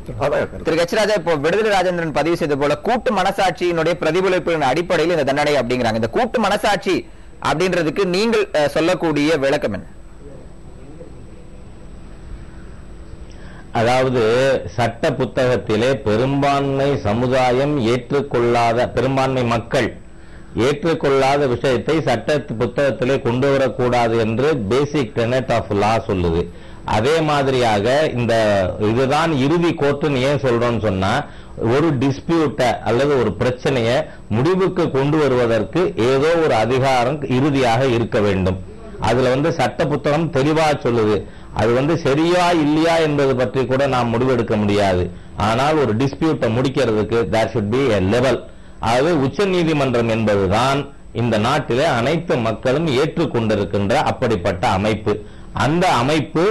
திரு கச்சிராஜா, இப்போ விடுதலை ராஜேந்திரன் பதிவு செய்த போல கூட்டு மனசாட்சியினுடைய பிரதிபலிப்பின் அடிப்படையில் இந்த தண்டனை அப்படிங்கிறாங்க. இந்த கூட்டு மனசாட்சி அப்படின்றதுக்கு நீங்கள் சொல்லக்கூடிய விளக்கம் என்ன? அதாவது சட்ட புத்தகத்திலே பெரும்பான்மை சமுதாயம் ஏற்றுக்கொள்ளாத, பெரும்பான்மை மக்கள் ஏற்றுக்கொள்ளாத விஷயத்தை சட்ட புத்தகத்திலே கொண்டு வரக்கூடாது என்று பேசிக் டெனட் ஆஃப் லா சொல்லுது. அதே மாதிரியாக இதுதான் இறுதி கோர்ட்டுன்னு ஏன் சொல்றோம்னு சொன்னா, ஒரு டிஸ்பியூட்ட அல்லது ஒரு பிரச்சனையை முடிவுக்கு கொண்டு வருவதற்கு ஏதோ ஒரு அதிகாரம் இறுதியாக இருக்க வேண்டும். அதுல சட்ட புத்தகம் தெளிவா சொல்லுது. அது சரியா இல்லையா என்பது பற்றி கூட நாம் முடிவெடுக்க முடியாது. ஆனால் ஒரு டிஸ்பியூட்டை முடிக்கிறதுக்கு there should be a level. அது உச்ச நீதிமன்றம் என்பதுதான் இந்த நாட்டிலே அனைத்து மக்களும் ஏற்றுக்கொண்டிருக்கின்ற அப்படிப்பட்ட அமைப்பு. அந்த அமைப்பு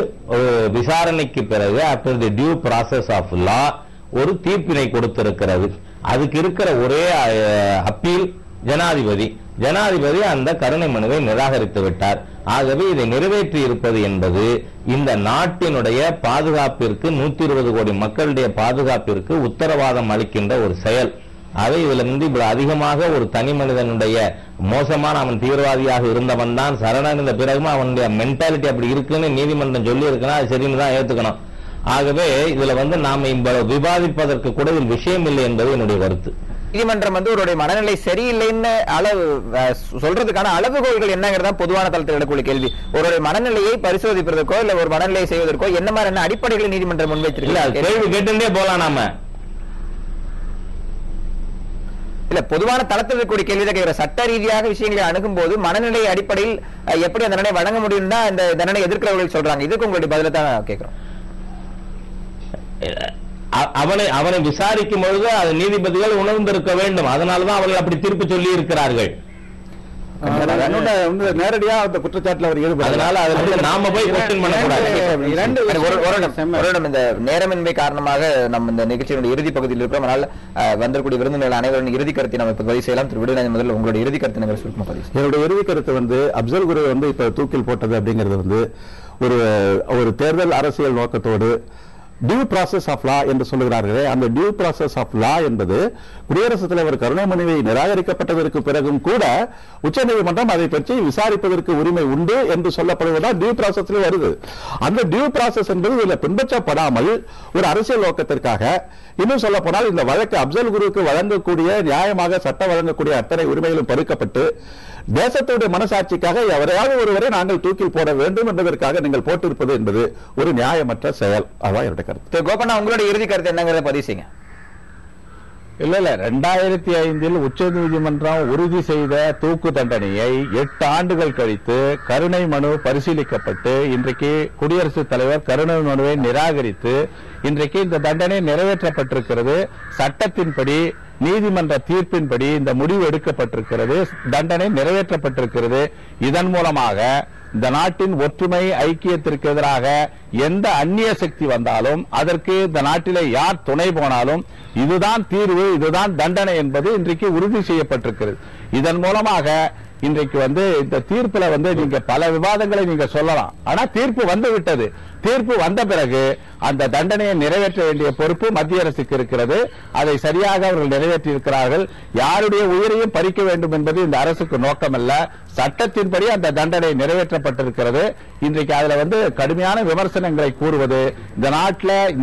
விசாரணைக்கு பிறகு after the due process of law ஒரு தீர்ப்பினை கொடுத்திருக்கிறது. அதுக்கு இருக்கிற ஒரே அப்பீல் ஜனாதிபதி அந்த கருணை மனுவை நிராகரித்து விட்டார். ஆகவே இதை நிறைவேற்றி இருப்பது என்பது இந்த நாட்டினுடைய பாதுகாப்பிற்கு, 120 கோடி மக்களுடைய பாதுகாப்பிற்கு உத்தரவாதம் அளிக்கின்ற ஒரு செயல். அதை இதுல இவ்வளவு அதிகமாக ஒரு தனி மனிதனுடைய மோசமான, அவன் தீவிரவாதியாக இருந்தவன் தான் சரணடைந்த பிறகும் அவனுடைய மென்டாலிட்டி அப்படி இருக்குன்னு நீதிமன்றம் சொல்லி இருக்குன்னா அது சரின்னு தான் ஏத்துக்கணும். ஆகவே இதுல நாம இவ்வளவு விவாதிப்பதற்கு கூட ஒரு விஷயம் இல்லை என்பது என்னுடைய கருத்து. நீதிமன்றம் ஒருவருடைய மனநிலை சரியில்லைன்னு சொல்றதுக்கான அளவுகோல்கள் என்னங்கிறதா பொதுவான தளத்தில் எடுக்கக்கூடிய கேள்வி. ஒருவருடைய மனநிலையை பரிசோதிப்பதற்கோ இல்ல ஒரு மனநிலையை செய்வதற்கோ என்ன மாதிரி அடிப்படைகளை நீதிமன்றம் முன்வைத்திருக்கு? கேள்வி கேட்டுட்டே போலாம். நாம இல்ல பொதுவான தளத்தில் இருக்கக்கூடிய கேள்விதான் கேட்கிற. சட்ட ரீதியாக விஷயங்களை அணுகும் போது மனநிலை அடிப்படையில் எப்படி அந்த தண்டனை வழங்க முடியும் தான் இந்த தண்டனை எதிர்க்கிறவர்கள் சொல்றாங்க. இதுக்கு உங்களுடைய பதில தான் கேட்கிறோம். அவனை விசாரிக்கும் பொழுது அது நீதிபதிகள் உணர்ந்திருக்க வேண்டும். அதனாலதான் அவர்கள் அப்படி தீர்ப்பு சொல்லி இருக்கிறார்கள். நேரடியா அந்த குற்றச்சாட்டுல அவர் ஈடுபட, அதனால நாம போய் கொஸ்டின் பண்ணக்கூடாது. இந்த நேரமின்மை காரணமாக நம்ம இந்த நிகழ்ச்சியினுடைய இறுதி பகுதியில் இருக்கிறோம். அதனால வந்திருக்கூடிய விருந்தினர்கள் அனைவரும் இறுதி கருத்தை நம்ம பதிவு செய்யலாம். திரு விடுதலை முதல்ல உங்களுடைய இறுதி கருத்து நீங்கள் சுருக்கமா பதிவு. என்னுடைய இறுதி கருத்து அப்சல் குரு இப்ப தூக்கில் போட்டது அப்படிங்கிறது ஒரு தேர்தல் அரசியல் நோக்கத்தோடு டியூ ப்ராசஸ் ஆஃப் லா என்று சொல்லுகிறார்களே, அந்த டியூ ப்ராசஸ் ஆஃப் லா என்பது குடியரசுத் தலைவர் கருணை மனுவை நிராகரிக்கப்பட்டதற்கு பிறகும் கூட உச்சநீதிமன்றம் அதை பற்றி விசாரிப்பதற்கு உரிமை உண்டு என்று சொல்லப்படுவதால் டியூ ப்ராசஸ்ல வருது. அந்த டியூ ப்ராசஸ் என்பது இதில் பின்பற்றப்படாமல் ஒரு அரசியல் நோக்கத்திற்காக, இன்னும் சொல்ல போனால் இந்த வழக்கு அப்சல் குருவுக்கு வழங்கக்கூடிய நியாயமாக சட்டம் வழங்கக்கூடிய அத்தனை உரிமைகளும் பறிக்கப்பட்டு தேசத்துடைய மனசாட்சிக்காக எவரையாவது ஒருவரை நாங்கள் தூக்கில் போட வேண்டும் என்பதற்காக நீங்கள் போட்டிருப்பது என்பது ஒரு நியாயமற்ற செயல். அதான் என்னுடைய கருத்து. கோபண்ணா, உங்களுடைய இறுதி கருத்து என்னங்கிறத பதிவு செய்யுங்க. இல்ல 2005 உச்ச நீதிமன்றம் உறுதி செய்த தூக்கு தண்டனையை 8 ஆண்டுகள் கழித்து கருணை மனு பரிசீலிக்கப்பட்டு இன்றைக்கு குடியரசுத் தலைவர் கருணை மனுவை நிராகரித்து இன்றைக்கு இந்த தண்டனை நிறைவேற்றப்பட்டிருக்கிறது. சட்டத்தின்படி, நீதிமன்ற தீர்ப்பின்படி இந்த முடிவு எடுக்கப்பட்டிருக்கிறது. தண்டனை நிறைவேற்றப்பட்டிருக்கிறது. இதன் மூலமாக இந்த நாட்டின் ஒற்றுமை, ஐக்கியத்திற்கு எதிராக எந்த அந்நிய சக்தி வந்தாலும் அதற்கு இந்த நாட்டிலே யார் துணை போனாலும் இதுதான் தீர்வு, இதுதான் தண்டனை என்பது இன்றைக்கு உறுதி செய்யப்பட்டிருக்கிறது. இதன் மூலமாக இன்றைக்கு இந்த தீர்ப்புல நீங்க பல விவாதங்களை நீங்க சொல்லலாம். ஆனா தீர்ப்பு வந்து விட்டது. தீர்ப்பு வந்த பிறகு அந்த தண்டனையை நிறைவேற்ற வேண்டிய பொறுப்பு மத்திய அரசுக்கு இருக்கிறது. அதை சரியாக அவர்கள் நிறைவேற்றி இருக்கிறார்கள். யாருடைய உயிரையும் பறிக்க வேண்டும் என்பது இந்த அரசுக்கு நோக்கமல்ல. சட்டத்தின்படி அந்த தண்டனை நிறைவேற்றப்பட்டிருக்கிறது. இன்றைக்கு அதுல கடுமையான விமர்சனங்களை கூறுவது இந்த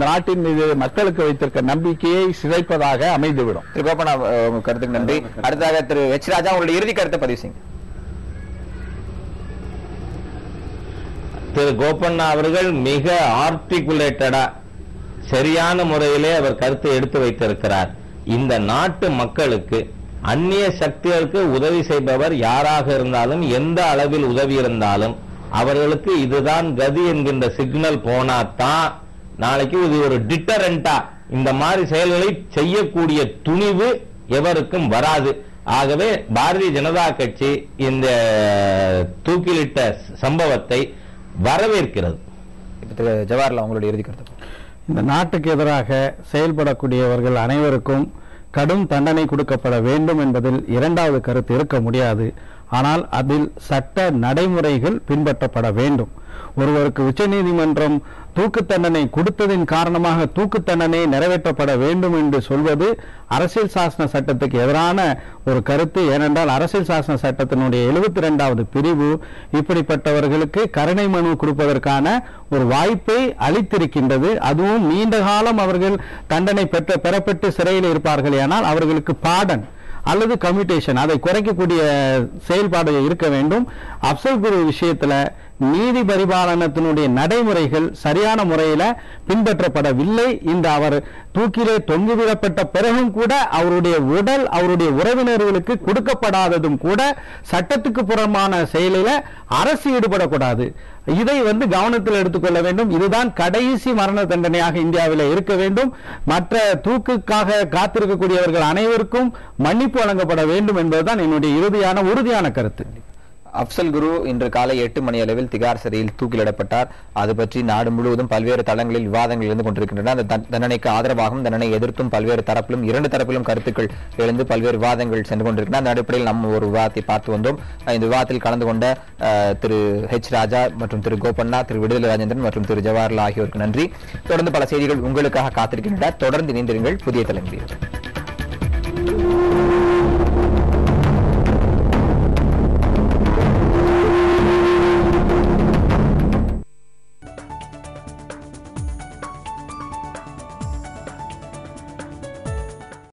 நாட்டின் மீது மக்களுக்கு வைத்திருக்க நம்பிக்கையை சிதைப்பதாக அமைந்துவிடும். திரு கோபண்ணா, உங்க கருத்துக்கு நன்றி. அடுத்ததாக திரு எச் ராஜா, உங்களுடைய இறுதி கருத்தை பதிவு செய்யுங்க. திரு கோபண்ணா அவர்கள் மிக ஆர்டிகுலேட்டடா சரியான முறையிலே அவர் கருத்தை எடுத்து வைத்திருக்கிறார். இந்த நாட்டு மக்களுக்கு அந்நிய சக்திகளுக்கு உதவி செய்பவர் யாராக இருந்தாலும், எந்த அளவில் உதவி இருந்தாலும் அவர்களுக்கு இதுதான் கதி என்கின்ற சிக்னல் போனாதான் நாளைக்கு இது ஒரு டிட்டரண்டா இந்த மாதிரி செயல்களை செய்யக்கூடிய துணிவு எவருக்கும் வராது. ஆகவே பாரதிய ஜனதா கட்சி இந்த தூக்கிலிட்ட சம்பவத்தை வரவேற்கிறது. ஜவஹர்லால், உங்களுடைய இறுதி கருத்து. இந்த நாட்டுக்கு எதிராக செயல்படக்கூடியவர்கள் அனைவருக்கும் கடும் தண்டனை கொடுக்கப்பட வேண்டும் என்பதில் இரண்டாவது கருத்து இருக்க முடியாது. ஆனால் அதில் சட்ட நடைமுறைகள் பின்பற்றப்பட வேண்டும். ஒருவருக்கு உச்சநீதிமன்றம் தூக்கு தண்டனை கொடுத்ததின் காரணமாக தூக்கு தண்டனை நிறைவேற்றப்பட வேண்டும் என்று சொல்வது அரசியல் சாசன சட்டத்துக்கு எதிரான ஒரு கருத்து. ஏனென்றால் அரசியல் சாசன சட்டத்தினுடைய 72வது பிரிவு இப்படிப்பட்டவர்களுக்கு கருணை மனு கொடுப்பதற்கான ஒரு வாய்ப்பை அளித்திருக்கின்றது. அதுவும் நீண்ட காலம் அவர்கள் தண்டனை பெறப்பட்டு சிறையில் இருப்பார்கள். ஆனால் அவர்களுக்கு பாடன் அல்லது கம்யூட்டேஷன், அதை குறைக்கக்கூடிய செயல்பாடு இருக்க வேண்டும். அப்சல் குரு விஷயத்துல நீதி பரிபாலனத்தினுடைய நடைமுறைகள் சரியான முறையில பின்பற்றப்படவில்லை. இந்த அவர் தூக்கிலே தொங்குவிடப்பட்ட பிறகும் கூட அவருடைய உடல் அவருடைய உறவினர்களுக்கு கொடுக்கப்படாததும் கூட சட்டத்துக்கு புறமான செயலில அரசு ஈடுபடக்கூடாது. இதை கவனத்தில் எடுத்துக்கொள்ள வேண்டும். இதுதான் கடைசி மரண தண்டனையாக இந்தியாவில் இருக்க வேண்டும். மற்ற தூக்குக்காக காத்திருக்கக்கூடியவர்கள் அனைவருக்கும் மன்னிப்பு வழங்கப்பட வேண்டும் என்பதுதான் என்னுடைய உறுதியான கருத்து. அப்சல் குரு இன்று காலை 8 மணி அளவில் திகார் சிறையில் தூக்கிலிடப்பட்டார். அது பற்றி நாடு முழுவதும் பல்வேறு தளங்களில் விவாதங்கள் இருந்து கொண்டிருக்கின்றன. அந்த தண்டனைக்கு ஆதரவாகவும் தண்டனை எதிர்த்தும் பல்வேறு தரப்பிலும் இரண்டு தரப்பிலும் கருத்துக்கள் எழுந்து பல்வேறு விவாதங்கள் சென்று கொண்டிருக்கின்றன. அந்த அடிப்படையில் நம்ம ஒரு விவாதத்தை பார்த்து வந்தோம். இந்த விவாதத்தில் கலந்து கொண்ட திரு ஹெச் ராஜா மற்றும் திரு கோபண்ணா, திரு விடுதலை ராஜேந்திரன் மற்றும் திரு ஜவஹர்லால் ஆகியோருக்கு நன்றி. தொடர்ந்து பல செய்திகள் உங்களுக்காக காத்திருக்கின்றன. தொடர்ந்து இணைந்திருங்கள் புதிய தலைமுறை.